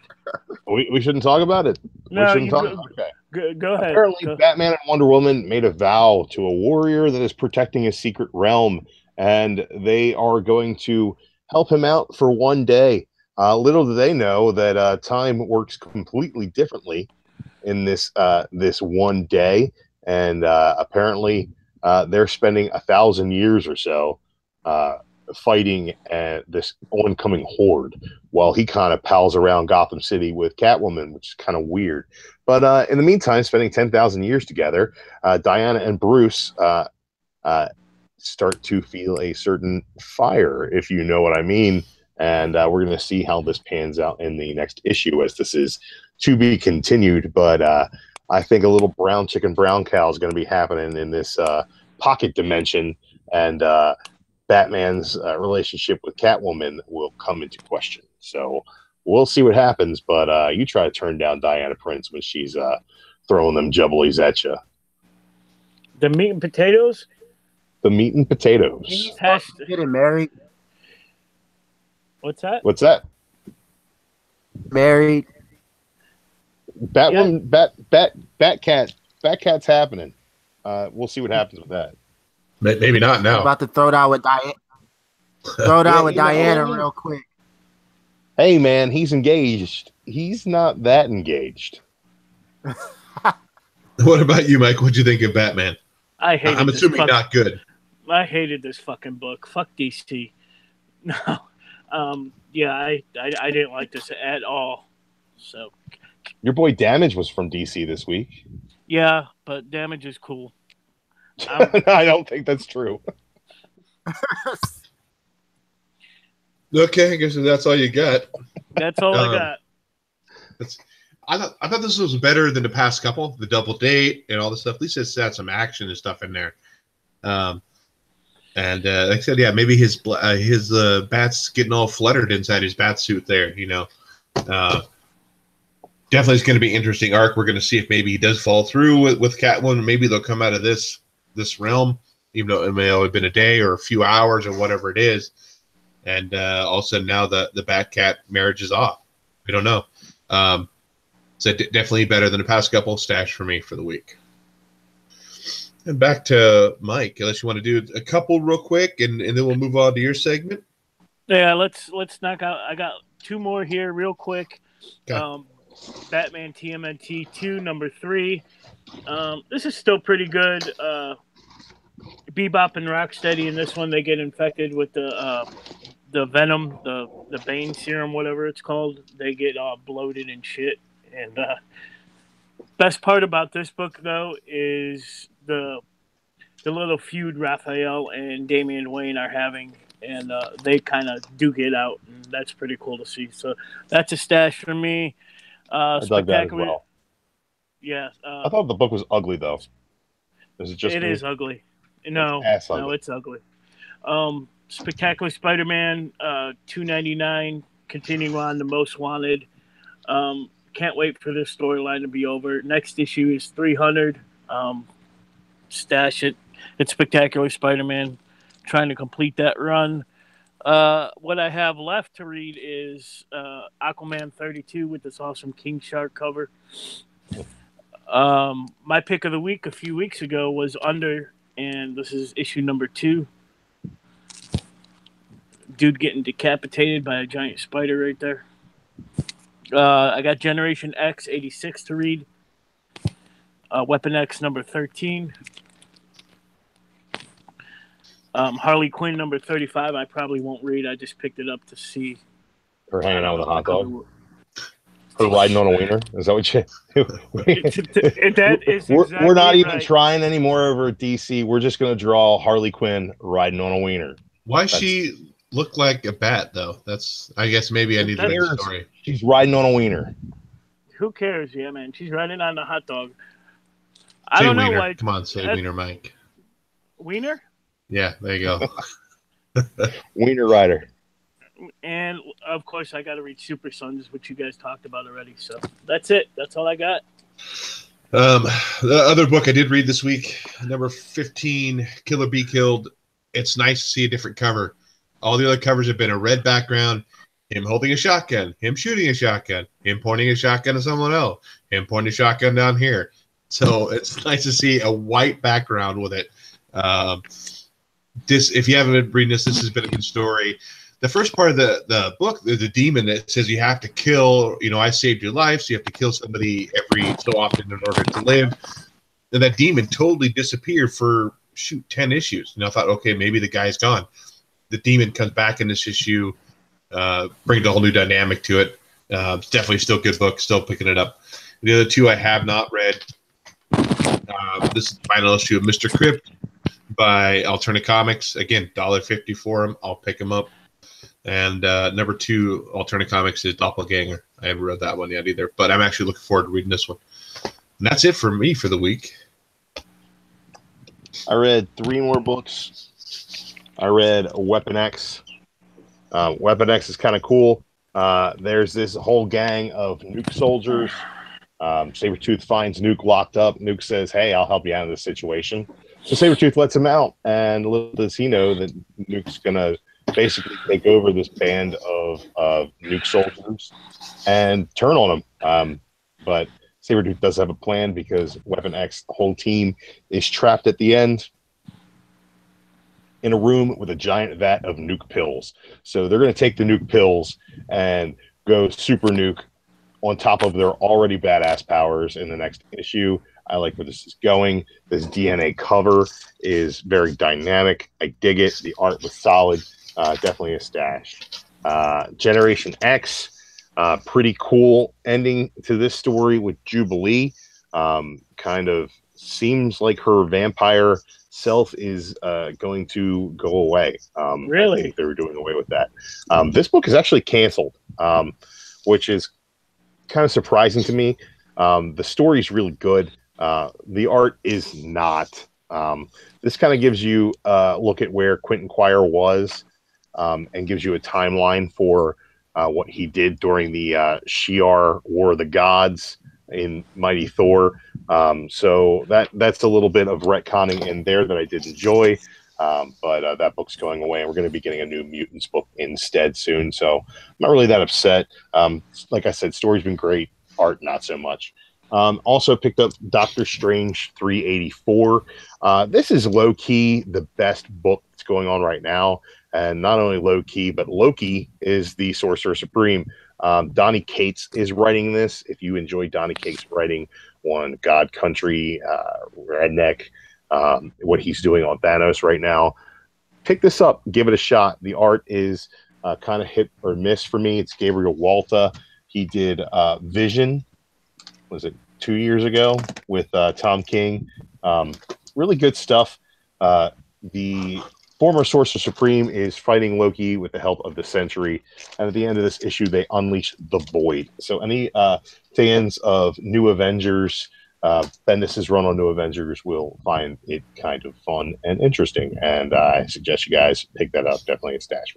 We shouldn't talk about it? No, we shouldn't talk okay. Go ahead. Apparently, Batman and Wonder Woman made a vow to a warrior that is protecting a secret realm, and they are going to help him out for one day. Little do they know that time works completely differently in this one day, and apparently they're spending 1,000 years or so fighting this oncoming horde while he kind of pals around Gotham City with Catwoman, which is kind of weird. But in the meantime, spending 10,000 years together, Diana and Bruce start to feel a certain fire, if you know what I mean. And we're going to see how this pans out in the next issue, as this is to be continued. But I think a little brown chicken, brown cow is going to be happening in this pocket dimension. And Batman's relationship with Catwoman will come into question. So we'll see what happens. But you try to turn down Diana Prince when she's throwing them jubblies at you. The meat and potatoes? The meat and potatoes. Getting married. What's that? What's that? Married. Batwoman, Batcat's happening. We'll see what happens with that. Maybe not now. I'm about to throw down with Diana. Diana real quick. Hey man, he's engaged. He's not that engaged. What about you, Mike? What'd you think of Batman? I hated. I'm assuming not good. I hated this fucking book. Fuck DC. No. Yeah, I didn't like this at all. So. Your boy Damage was from DC this week. Yeah, but Damage is cool. I don't think that's true. Okay, I guess that's all you got. That's all I got. I thought this was better than the past couple, the double date and all this stuff. At least it's had some action and stuff in there. And like I said, yeah, maybe his bat's getting all fluttered inside his bat suit there. You know, definitely it's going to be an interesting arc. We're going to see if maybe he does fall through with Catwoman. Maybe they'll come out of this realm, even though it may have been a day or a few hours or whatever it is. And all of a sudden now the Bat-Cat marriage is off. We don't know. So definitely better than the past couple. Stash for me for the week. And back to Mike, unless you want to do a couple real quick, and then we'll move on to your segment. Yeah, let's knock out. I got two more here real quick. Okay. Batman TMNT 2 number 3. This is still pretty good. Bebop and Rocksteady in this one, they get infected with the venom, the Bane serum, whatever it's called. They get bloated and shit. And best part about this book though is the little feud Raphael and Damian Wayne are having, and they kind of duke it out, and that's pretty cool to see. So that's a stash for me. I dug that as well. Yeah. I thought the book was ugly though. Is it just it me? is ugly. No, it's ugly. Spectacular Spider-Man, $2.99, continuing on the Most Wanted. Can't wait for this storyline to be over. Next issue is 300. Stash it. It's Spectacular Spider-Man. Trying to complete that run. What I have left to read is Aquaman 32 with this awesome King Shark cover. My pick of the week a few weeks ago was Under, and this is issue number 2. Dude getting decapitated by a giant spider right there. I got Generation X 86 to read. Weapon X number 13. Harley Quinn number 35. I probably won't read. I just picked it up to see. Her hanging out with a hot dog. Her riding on a wiener. Is that what you? That is exactly we're not even right. trying anymore over at DC. We're just going to draw Harley Quinn riding on a wiener. Why she look like a bat though? That's, I guess maybe I need to know the story. She's riding on a wiener. Who cares? Yeah, man. She's riding on the hot dog. I don't know why. Come on, say Wiener, Mike. Wiener? Yeah, there you go. Wiener rider. And of course, I got to read Super Sons, which you guys talked about already. So that's it. That's all I got. The other book I did read this week, number 15, Killer Be Killed. It's nice to see a different cover. All the other covers have been a red background, him holding a shotgun, him shooting a shotgun, him pointing a shotgun at someone else, him pointing a shotgun down here. So it's nice to see a white background with it. This, if you haven't been reading this has been a good story. The first part of the book, the demon that says you have to kill, I saved your life, so you have to kill somebody every so often in order to live. And that demon totally disappeared for, 10 issues. And I thought, okay, maybe the guy's gone. The demon comes back in this issue, brings a whole new dynamic to it. It's definitely still a good book, still picking it up. The other two I have not read. This is the final issue of Mr. Crypt by Alternative Comics. Again, $1.50 for them. I'll pick them up. And number 2, Alternative Comics is Doppelganger. I haven't read that one yet either, but I'm actually looking forward to reading this one. And that's it for me for the week. I read 3 more books. I read Weapon X. Weapon X is kind of cool. There's this whole gang of Nuke soldiers. Sabretooth finds Nuke locked up. Nuke says, hey, I'll help you out of this situation. So Sabretooth lets him out, and little does he know that Nuke's going to basically take over this band of Nuke soldiers and turn on him. But Sabretooth does have a plan because Weapon X, the whole team, is trapped at the end in a room with a giant vat of nuke pills. So they're going to take the nuke pills and go super nuke on top of their already badass powers in the next issue. I like where this is going. This DNA cover is very dynamic. I dig it. The art was solid. Definitely a stash. Generation X, pretty cool ending to this story with Jubilee. Kind of seems like her vampire self is going to go away. Really? I think they were doing away with that. This book is actually canceled, which is kind of surprising to me. The story is really good. The art is not. This kind of gives you a look at where Quentin Quire was, and gives you a timeline for what he did during the Shi'ar War of the Gods in Mighty Thor. So that's a little bit of retconning in there that I did enjoy. But that book's going away, and we're going to be getting a new Mutants book instead soon. So I'm not really that upset. Like I said, story's been great. Art, not so much. Also picked up Doctor Strange 384. This is low key the best book that's going on right now, and not only low key, but Loki is the Sorcerer Supreme. Donny Cates is writing this. If you enjoy Donny Cates writing on God Country, Redneck, what he's doing on Thanos right now, pick this up, give it a shot. The art is kind of hit or miss for me. It's Gabriel Walta. He did Vision. Was it 2 years ago with Tom King? Really good stuff. The former Sorcerer Supreme is fighting Loki with the help of the Century, and at the end of this issue, they unleash the Void. So, any fans of New Avengers, Bendis' run on New Avengers will find it kind of fun and interesting, and I suggest you guys pick that up. Definitely a stash.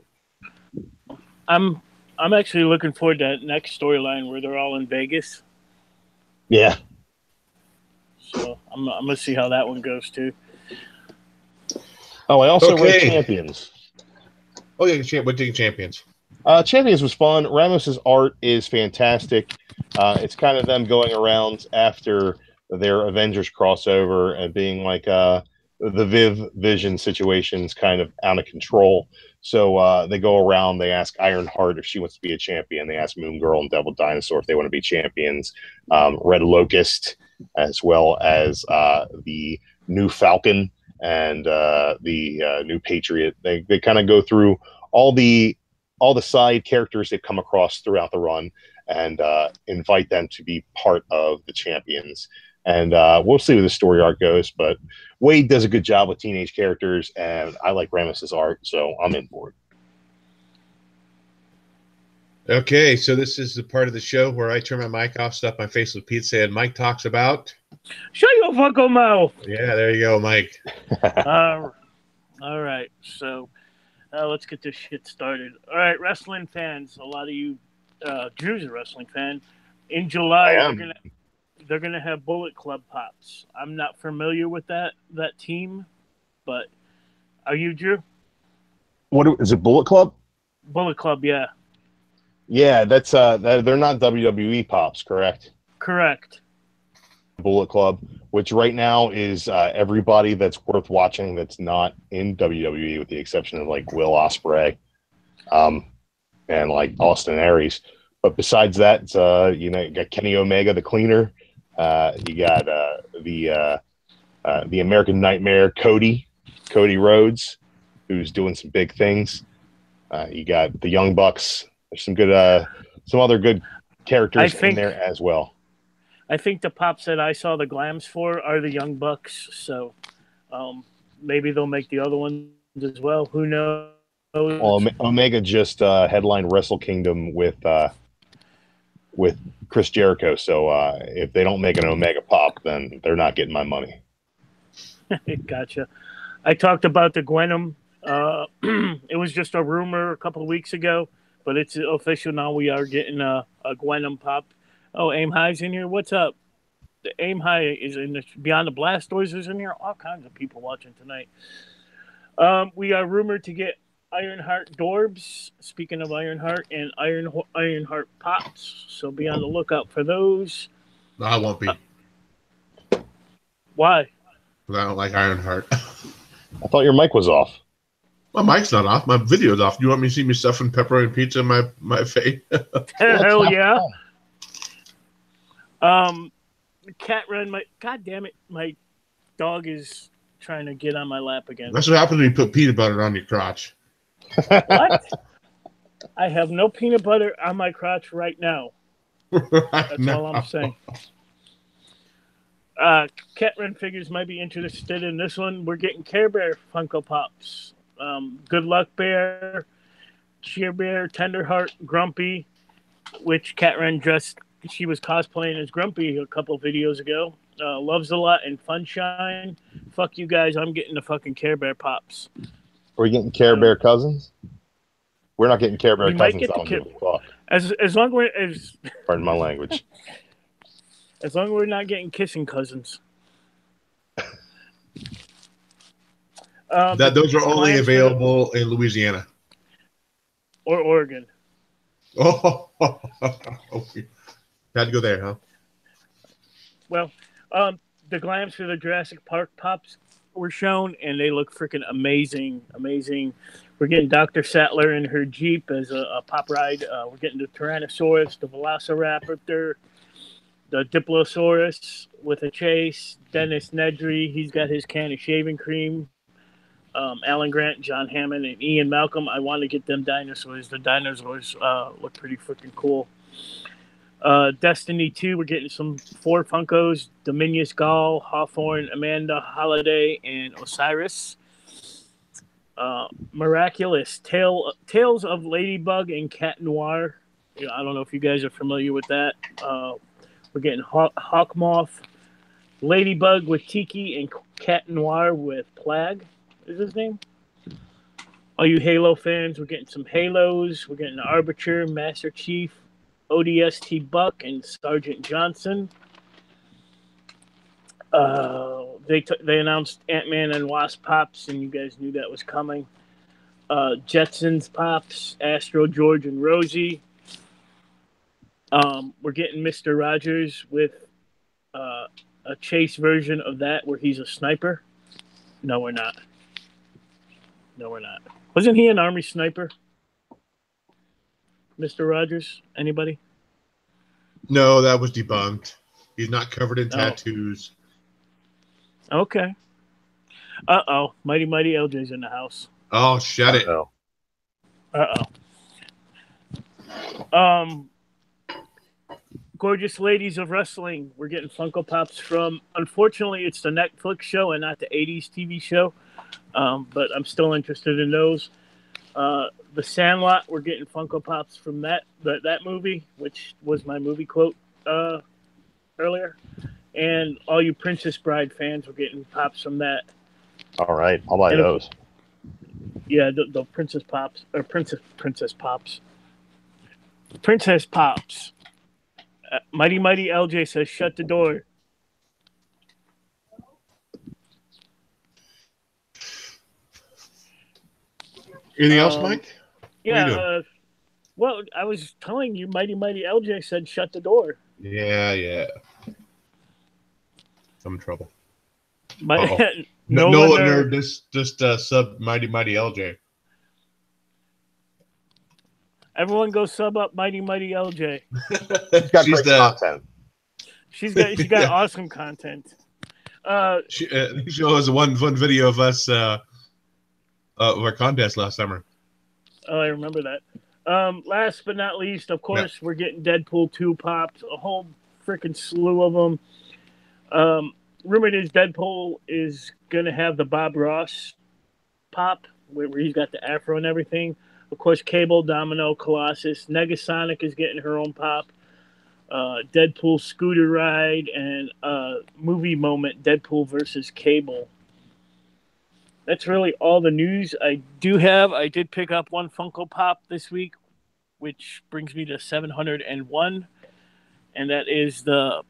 I'm actually looking forward to that next storyline where they're all in Vegas. Yeah. So I'm gonna see how that one goes too. Oh, I also read Champions. Oh yeah, what did Champions? Champions was fun. Ramos's art is fantastic. It's kind of them going around after their Avengers crossover and being like the Vision situation's kind of out of control. So they go around, they ask Ironheart if she wants to be a champion. They ask Moon Girl and Devil Dinosaur if they want to be champions. Red Locust, as well as the new Falcon and the new Patriot. They kind of go through all the side characters they've come across throughout the run and invite them to be part of the champions. And we'll see where the story arc goes, but Wade does a good job with teenage characters, and I like Ramos's art, so I'm in for it. Okay, so this is the part of the show where I turn my mic off, stuff my face with pizza, and Mike talks about... Shut your fucking mouth! Yeah, there you go, Mike. All right, so let's get this shit started. All right, wrestling fans, a lot of you, Drew's a wrestling fan. In July, they're gonna have Bullet Club pops. I'm not familiar with that team, but are you, Drew? What is it? Bullet Club? Bullet Club, yeah. Yeah, that's they're not WWE pops, correct? Correct. Bullet Club, which right now is everybody that's worth watching that's not in WWE, with the exception of like Will Ospreay, and like Austin Aries. But besides that, it's, you got Kenny Omega, the Cleaner. You got the American Nightmare, Cody Rhodes, who's doing some big things. You got the Young Bucks. There's some good, some other good characters in there as well. I think the pops that I saw the glams for are the Young Bucks, so maybe they'll make the other ones as well. Who knows? Well, Omega just headlined Wrestle Kingdom with Chris Jericho, so if they don't make an Omega pop, then they're not getting my money. Gotcha. I talked about the Gwenum. It was just a rumor a couple of weeks ago, but it's official now. We are getting a Gwenum pop. Oh, Aim High's in here. What's up? The Aim High is in the Beyond the Blast Doors is in here. All kinds of people watching tonight. We are rumored to get Ironheart Dorbs. Speaking of Ironheart, and Ironheart pops. So be on the lookout for those. No, I won't be. Why? Because I don't like Ironheart. I thought your mic was off. My mic's not off. My video's off. You want me to see me stuffing pepperoni pizza in my face? Hell yeah. Cat run. God damn it! My dog is trying to get on my lap again. That's what happens when you put peanut butter on your crotch. What? I have no peanut butter on my crotch right now. That's all I'm saying. Cat Run figures might be interested in this one. We're getting Care Bear Funko Pops. Good Luck Bear, Cheer Bear, Tenderheart, Grumpy, which Cat Run dressed. She was cosplaying as Grumpy a couple of videos ago. Loves a Lot and Funshine. Fuck you guys. I'm getting the fucking Care Bear Pops. Are we getting Care Bear Cousins? We're not getting Care Bear Cousins. As long as pardon my language. As long as we're not getting kissing cousins. Those are only available in Louisiana or Oregon. Oh, okay. Had to go there, huh? Well, the glams for the Jurassic Park pops were shown, and they look freaking amazing, amazing. We're getting Dr. Sattler in her Jeep as a pop ride. We're getting the Tyrannosaurus, the Velociraptor, the Diplosaurus with a chase. Dennis Nedry, he's got his can of shaving cream. Alan Grant, John Hammond, and Ian Malcolm. I want to get them dinosaurs. The dinosaurs look pretty freaking cool. Destiny 2, we're getting some 4 Funkos, Dominius Gall, Hawthorne, Amanda Holiday, and Osiris. Miraculous, Tales of Ladybug and Cat Noir. I don't know if you guys are familiar with that. We're getting Hawkmoth, Ladybug with Tiki, and Cat Noir with Plague, is his name. All you Halo fans, we're getting some Halos. We're getting the Arbiter, Master Chief, ODST Buck, and Sergeant Johnson. They announced Ant-Man and Wasp Pops, and you guys knew that was coming. Jetsons Pops, Astro, George, and Rosie. We're getting Mr. Rogers with a chase version of that where he's a sniper. No, we're not. Wasn't he an Army sniper? Mr. Rogers? Anybody? No, that was debunked. He's not covered in tattoos. Okay. Uh-oh. Mighty LJ's in the house. Oh, shut it. Gorgeous Ladies of Wrestling. We're getting Funko Pops from, unfortunately, it's the Netflix show and not the 80s TV show. But I'm still interested in those. The Sandlot, we're getting Funko Pops from that movie, which was my movie quote earlier. And all you Princess Bride fans, we're getting pops from that. All right, I'll buy those. Yeah, the Princess Pops or Princess Pops. Princess Pops. Mighty LJ says, "Shut the door." Anything else, Mike? Yeah. Well, I was telling you, Mighty LJ said, "Shut the door." Yeah. I'm in trouble. No nerd, just sub Mighty LJ. Everyone go sub up Mighty LJ. She's got great content. She's got awesome content. She has one video of us of our contest last summer. Oh, I remember that. Last but not least, of course, we're getting Deadpool 2 pops, a whole freaking slew of them. Rumored is Deadpool is going to have the Bob Ross pop, where he's got the afro and everything. Of course, Cable, Domino, Colossus. Negasonic is getting her own pop. Deadpool scooter ride and movie moment, Deadpool versus Cable. That's really all the news I did pick up one Funko Pop this week, which brings me to 701, and that is the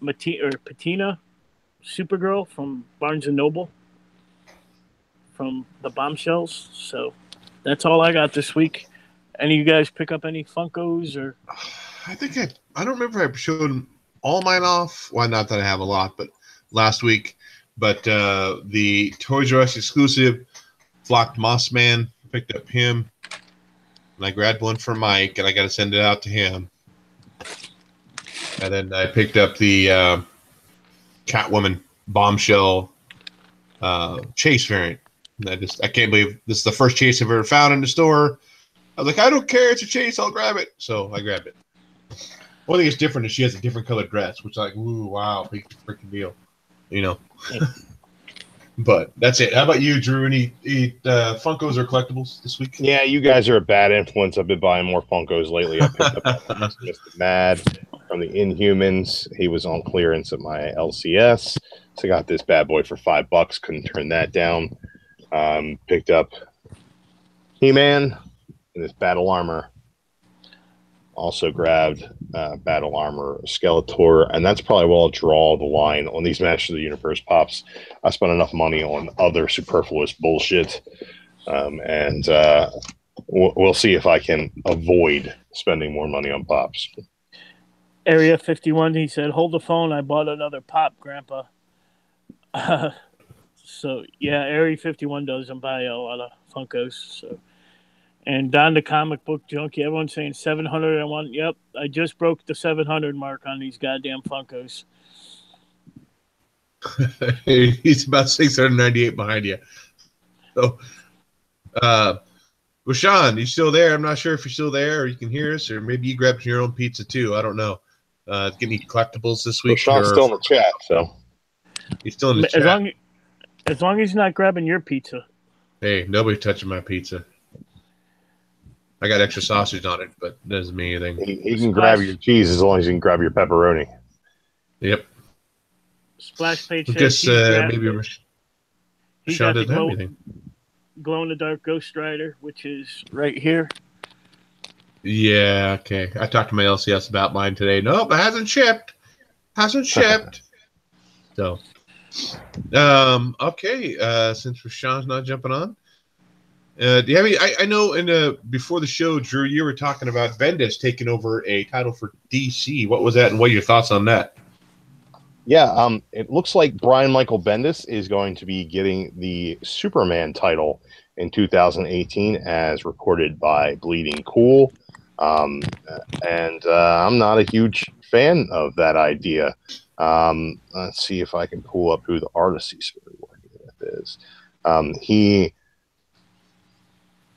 Patina Supergirl from Barnes & Noble from the Bombshells. So that's all I got this week. Any of you guys pick up any Funkos? Or I think I don't remember I showed all mine off. Well, not that I have a lot, but last week. But the Toys R Us exclusive Flocked Moss Man, picked up him. And I grabbed one for Mike, and I got to send it out to him. And then I picked up the Catwoman Bombshell Chase variant. And I can't believe this is the first Chase I've ever found in the store. I was like, I don't care, it's a Chase, I'll grab it. So I grabbed it. One thing that's different is she has a different colored dress, which is like, ooh, wow, big freaking deal. You know. But that's it. How about you, Drew? Any Funkos or collectibles this week? Yeah, you guys are a bad influence. I've been buying more Funkos lately. I picked up Mr. Mad from the Inhumans. He was on clearance at my LCS. So I got this bad boy for $5. Couldn't turn that down. Picked up He-Man in his battle armor. Also grabbed battle armor Skeletor, and that's probably where I'll draw the line on these Masters of the Universe pops. I spent enough money on other superfluous bullshit, and we'll see if I can avoid spending more money on pops. Area 51, he said, hold the phone. I bought another pop, Grandpa. So, yeah, Area 51 doesn't buy a lot of Funkos. So. And Don the comic book junkie, everyone's saying 701. Yep, I just broke the 700 mark on these goddamn Funkos. He's about 698 behind you. So, Rashawn, you still there? I'm not sure if you're still there or you can hear us, or maybe you grabbed your own pizza too. I don't know. Get any collectibles this week? Rashawn's still in the chat, so he's still in the chat. As long as he's not grabbing your pizza. Hey, nobody's touching my pizza. I got extra sausage on it, but it doesn't mean anything. He can grab your cheese as long as you can grab your pepperoni. Yep. Splash Page says Guess maybe he got the glow-in-the-dark Ghost Rider, which is right here. Yeah, okay. I talked to my LCS about mine today. Nope, it hasn't shipped. So, okay. Since Rashawn's not jumping on, do you have any? I know before the show, Drew, you were talking about Bendis taking over a title for DC. What was that, and what are your thoughts on that? Yeah, it looks like Brian Michael Bendis is going to be getting the Superman title in 2018, as reported by Bleeding Cool. And I'm not a huge fan of that idea. Let's see if I can pull up who the artist he's really working with is.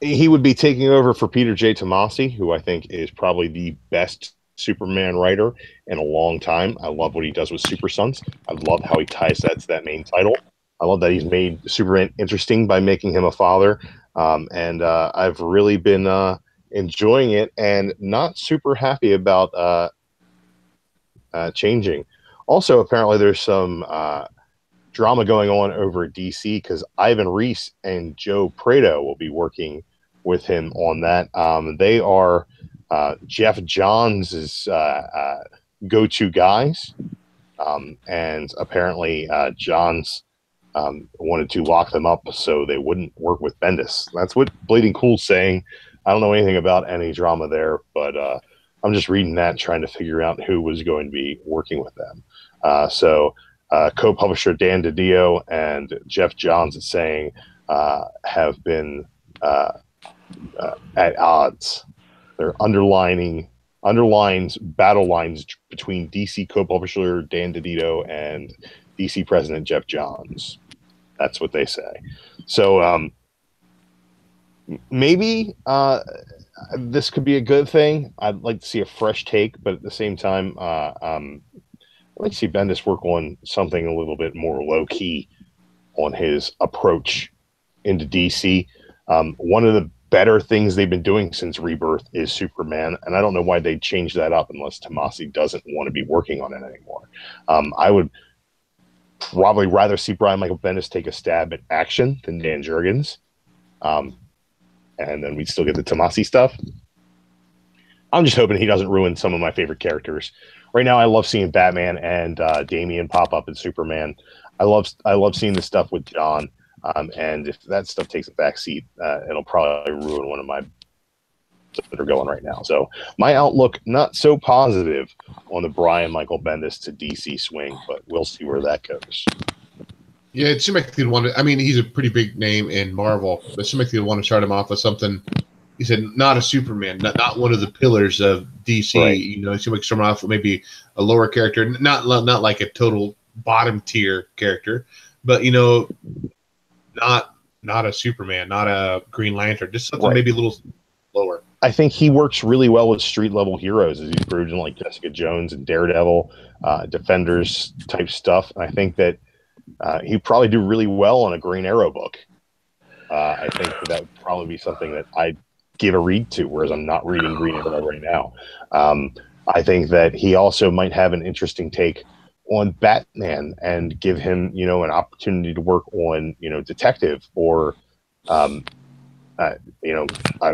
He would be taking over for Peter J. Tomasi, who I think is probably the best Superman writer in a long time. I love what he does with Super Sons. I love how he ties that to that main title. I love that he's made Superman interesting by making him a father. And I've really been enjoying it and not super happy about changing. Also, apparently there's some drama going on over at DC because Ivan Reis and Joe Prado will be with him on that. They are Jeff Johns' go-to guys, and apparently Johns wanted to lock them up so they wouldn't work with Bendis. That's what Bleeding Cool's saying. I don't know anything about any drama there, but I'm just reading that, trying to figure out who was going to be working with them. So co-publisher Dan DiDio and Jeff Johns is saying have been at odds. They're underlines battle lines between DC co-publisher Dan DiDio and DC president Jeff Johns. That's what they say. So maybe this could be a good thing. I'd like to see a fresh take, but at the same time, I'd like to see Bendis work on something a little bit more low-key on his approach into DC. One of the better things they've been doing since Rebirth is Superman, and I don't know why they'd change that up unless Tomasi doesn't want to be working on it anymore. I would probably rather see Brian Michael Bendis take a stab at action than Dan Jurgens, and then we'd still get the Tomasi stuff. I'm just hoping he doesn't ruin some of my favorite characters. Right now, I love seeing Batman and Damian pop up in Superman. I love seeing the stuff with John. And if that stuff takes a backseat, it'll probably ruin one of my that are going right now. So my outlook, not so positive on the Brian Michael Bendis to DC swing, but we'll see where that goes. Yeah, it seemed like they'd want to. I mean, he's a pretty big name in Marvel, but it seemed like they'd want to start him off with something. He said, not a Superman, not one of the pillars of DC. Right. You know, it seemed like starting off with maybe a lower character, not like a total bottom tier character, but not a Superman, not a Green Lantern, just something maybe a little lower. I think he works really well with street level heroes, as he's proved in like Jessica Jones and Daredevil, Defenders type stuff. And I think that he'd probably do really well on a Green Arrow book. I think that would probably be something that I'd give a read to, whereas I'm not reading Green Arrow right now. I think that he also might have an interesting take on Batman and give him, an opportunity to work on, Detective or,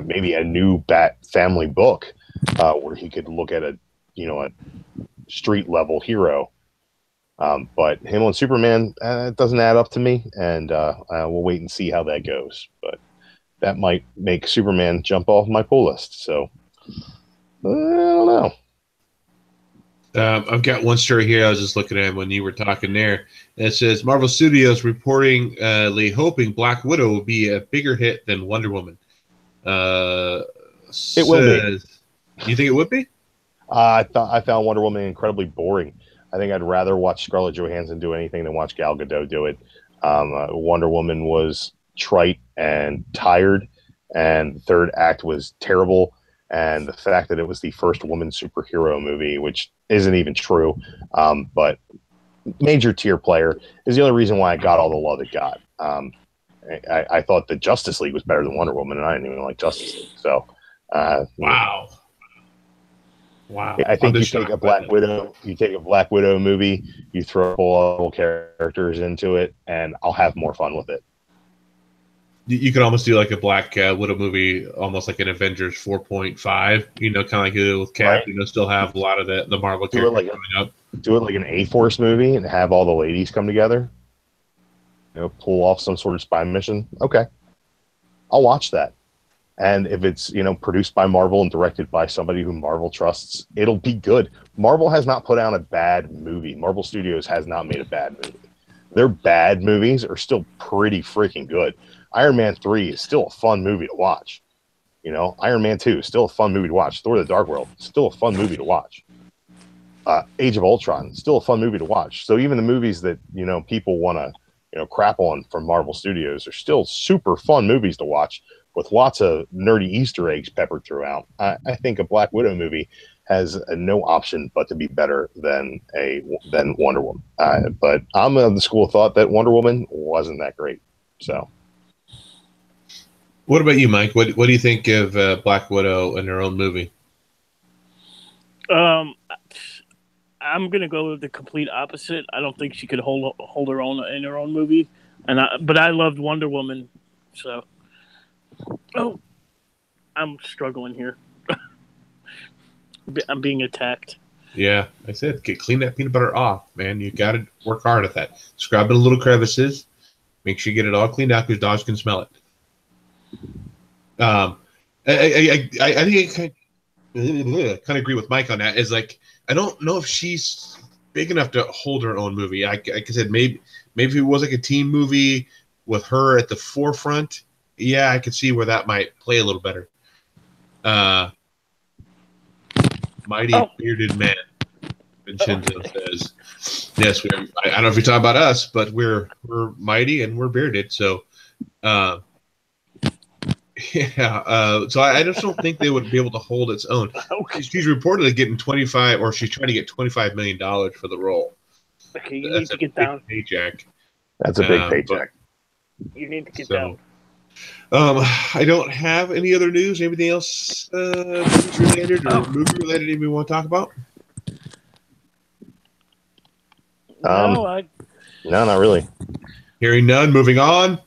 maybe a new Bat family book where he could look at a street level hero. But him on Superman, it doesn't add up to me, and we'll wait and see how that goes. But that might make Superman jump off my pull list. So I don't know. I've got one story here. I was just looking at when you were talking there. And it says Marvel Studios reportedly hoping Black Widow will be a bigger hit than Wonder Woman. It will be. You think it would be? I found Wonder Woman incredibly boring. I think I'd rather watch Scarlett Johansson do anything than watch Gal Gadot do it. Wonder Woman was trite and tired, and the third act was terrible. And the fact that it was the first woman superhero movie, which isn't even true, but major tier player, is the only reason why I got all the love it got. I thought the Justice League was better than Wonder Woman, and I didn't even like Justice League. So, wow. I think you take a Black Widow movie, you throw all characters into it, and I'll have more fun with it. You could almost do like a Black Widow movie, almost like an Avengers 4.5. You know, kind of like you did with Cap. Right. You know, still have a lot of the Marvel characters coming up. Do it like an A-Force movie and have all the ladies come together. You know, pull off some sort of spy mission. Okay, I'll watch that. And if it's, you know, produced by Marvel and directed by somebody who Marvel trusts, it'll be good. Marvel has not put out a bad movie. Marvel Studios has not made a bad movie. Their bad movies are still pretty freaking good. Iron Man 3 is still a fun movie to watch. You know, Iron Man 2 is still a fun movie to watch. Thor: The Dark World, still a fun movie to watch. Age of Ultron, still a fun movie to watch. So even the movies that, you know, people want to, you know, crap on from Marvel Studios are still super fun movies to watch, with lots of nerdy Easter eggs peppered throughout. I think a Black Widow movie has no option but to be better than Wonder Woman. But I'm of the school of thought that Wonder Woman wasn't that great. So, what about you, Mike? What do you think of Black Widow in her own movie? I'm gonna go with the complete opposite. I don't think she could hold her own in her own movie, but I loved Wonder Woman, so. Oh, I'm struggling here. I'm being attacked. Yeah, I said, clean that peanut butter off, man. You got to work hard at that. Scrub it in little crevices. Make sure you get it all cleaned out because dogs can smell it. I think I kind of agree with Mike on that. Is like, I don't know if she's big enough to hold her own movie. Like I said, maybe if it was like a team movie with her at the forefront. Yeah, I could see where that might play a little better. Mighty bearded man, Vincenzo says. Yes, I don't know if you're talking about us, but we're mighty and we're bearded. So, so I just don't think they would be able to hold its own. She's reportedly getting 25, or she's trying to get $25 million for the role. Okay, you need to get down. Paycheck. That's a big paycheck. You need to get down. I don't have any other news. Anything else news related or movie related we want to talk about? No, not really. Hearing none, moving on.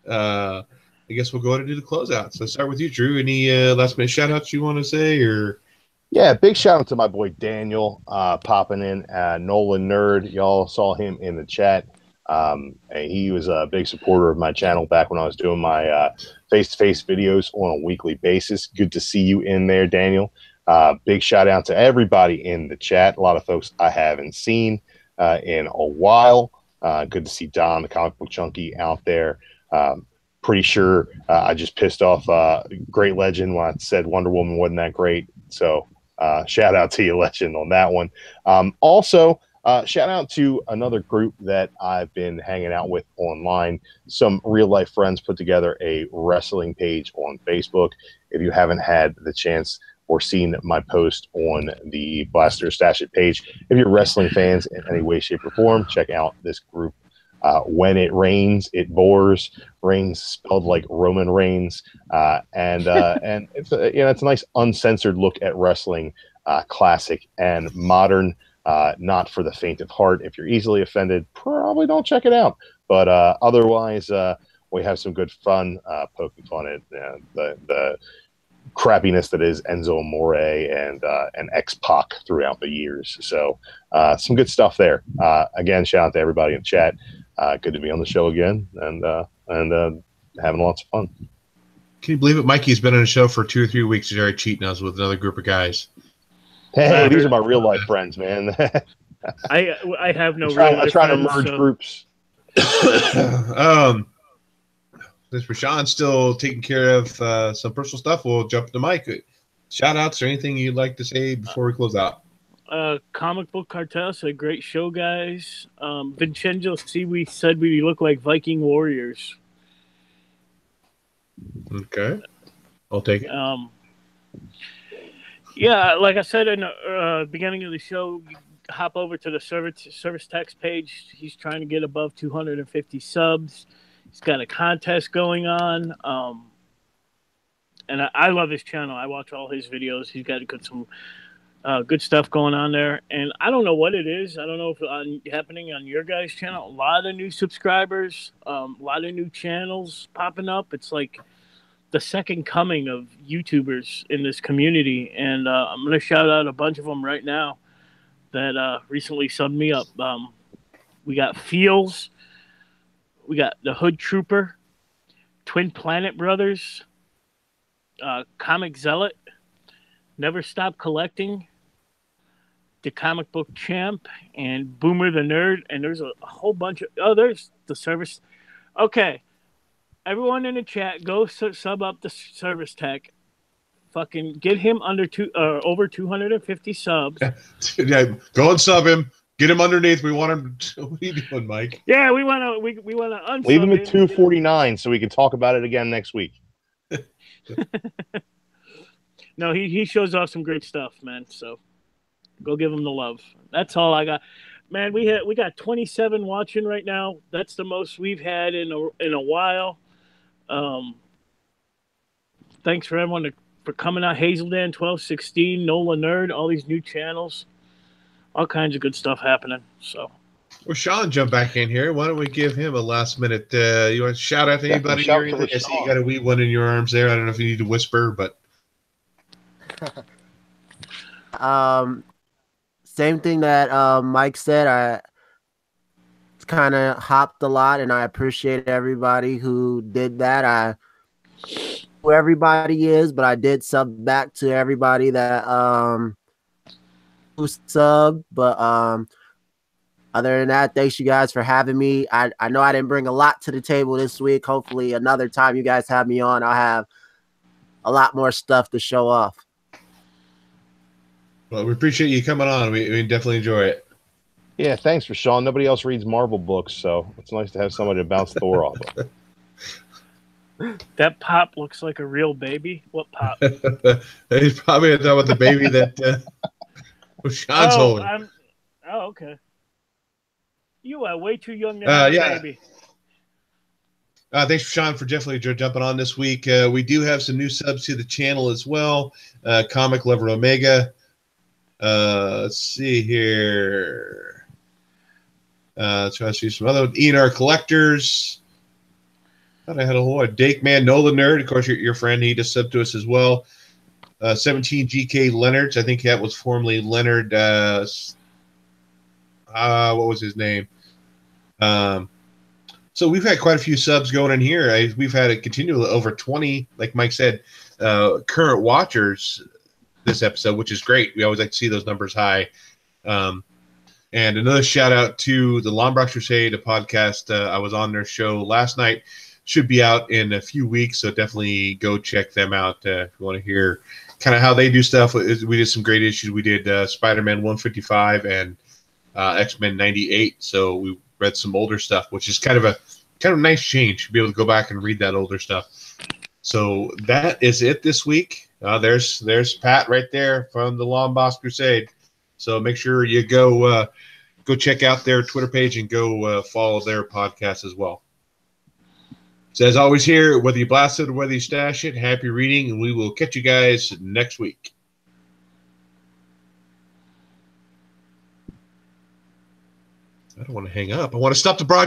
I guess we'll go ahead and do the closeouts. Let's start with you, Drew. Any last minute shout outs you want to say? Or yeah, big shout out to my boy Daniel popping in. Nolan Nerd. Y'all saw him in the chat. He was a big supporter of my channel back when I was doing my face-to-face videos on a weekly basis. Good to see you in there, Daniel. Big shout out to everybody in the chat. A lot of folks I haven't seen in a while. Good to see Don, the comic book junkie, out there. Pretty sure I just pissed off Great Legend when I said Wonder Woman wasn't that great. So shout out to you, Legend, on that one. Also, shout out to another group that I've been hanging out with online. Some real life friends put together a wrestling page on Facebook. If you haven't had the chance or seen my post on the Blaster Stash It page, if you're wrestling fans in any way, shape, or form, check out this group. When it rains, it bores. Reigns spelled like Roman Reigns, and it's it's a nice uncensored look at wrestling, classic and modern. Not for the faint of heart. If you're easily offended, probably don't check it out. But otherwise, we have some good fun poking fun at the crappiness that is Enzo Amore and X-Pac throughout the years. So some good stuff there. Again, shout out to everybody in chat. Good to be on the show again and having lots of fun. Can you believe it? Mikey's been on the show for 2 or 3 weeks. He's already cheating us with another group of guys. Hey, these are my real life friends, man. I have no I'm real life trying to friends, merge so. groups. Since Rashawn's still taking care of some personal stuff, we'll jump to Mike. Shout outs or anything you'd like to say before we close out? Comic Book Cartel said, great show, guys. Vincenzo C, we said we look like Viking warriors. Okay. I'll take it. Yeah, like I said in the beginning of the show, you hop over to the service text page. He's trying to get above 250 subs. He's got a contest going on. And I love his channel. I watch all his videos. He's got some good stuff going on there. And I don't know what it is. I don't know if it's happening on your guys' channel. A lot of new subscribers, a lot of new channels popping up. It's like the second coming of YouTubers in this community. And I'm going to shout out a bunch of them right now that recently subbed me up. We got Feels. We got the Hood Trooper, Twin Planet Brothers, Comic Zealot, Never Stop Collecting, The Comic Book Champ, and Boomer the Nerd. And there's a whole bunch of... there's the service... Okay. Everyone in the chat, go sub up the service tech. Fucking get him over 250 subs. Yeah, go and sub him. Get him underneath. We want him. What are you doing, Mike? Yeah, we want to unsub Leave him at 249 so we can talk about it again next week. No, he shows off some great stuff, man. So go give him the love. That's all I got. Man, we got 27 watching right now. That's the most we've had in a while. Thanks for everyone for coming out. Hazeldan 1216, Nola Nerd, all these new channels, all kinds of good stuff happening. So, well, Sean jumped back in here. Why don't we give him a last minute? You want to shout out to anybody? Shout Or to anything? I see you got a wee one in your arms there. I don't know if you need to whisper, but same thing that Mike said. I kind of hopped a lot, and I appreciate everybody who did that. Who everybody is, but I did sub back to everybody that who subbed. But other than that, thanks you guys for having me. I know I didn't bring a lot to the table this week. Hopefully another time you guys have me on, I'll have a lot more stuff to show off. Well, we appreciate you coming on. We definitely enjoy it. Yeah, thanks for Sean. Nobody else reads Marvel books, so it's nice to have somebody to bounce Thor off of. That pop looks like a real baby. What pop? He's probably talking about the baby that Sean's holding. Okay. You are way too young to have a baby. Thanks, Sean, for definitely jumping on this week. We do have some new subs to the channel as well. Comic Lover Omega. Let's see here. Try to see some other ENR collectors. I thought I had a whole lot. Dake Man, Nola Nerd, of course, your friend. He just subbed to us as well. 17 GK Leonards. I think that was formerly Leonard. What was his name? So we've had quite a few subs going in here. We've had a continually over 20, like Mike said, current watchers this episode, which is great. We always like to see those numbers high. And another shout out to the Lombrox Crusade, a podcast. I was on their show last night. Should be out in a few weeks, so definitely go check them out if you want to hear kind of how they do stuff. We did some great issues. We did Spider-Man 155 and X-Men 98, so we read some older stuff, which is kind of a nice change to be able to go back and read that older stuff. So that is it this week. There's Pat right there from the Lombrox Crusade. So make sure you go check out their Twitter page and go follow their podcast as well. So as always here, whether you blast it or whether you stash it, happy reading, and we will catch you guys next week. I don't want to hang up. I want to stop the broadcast.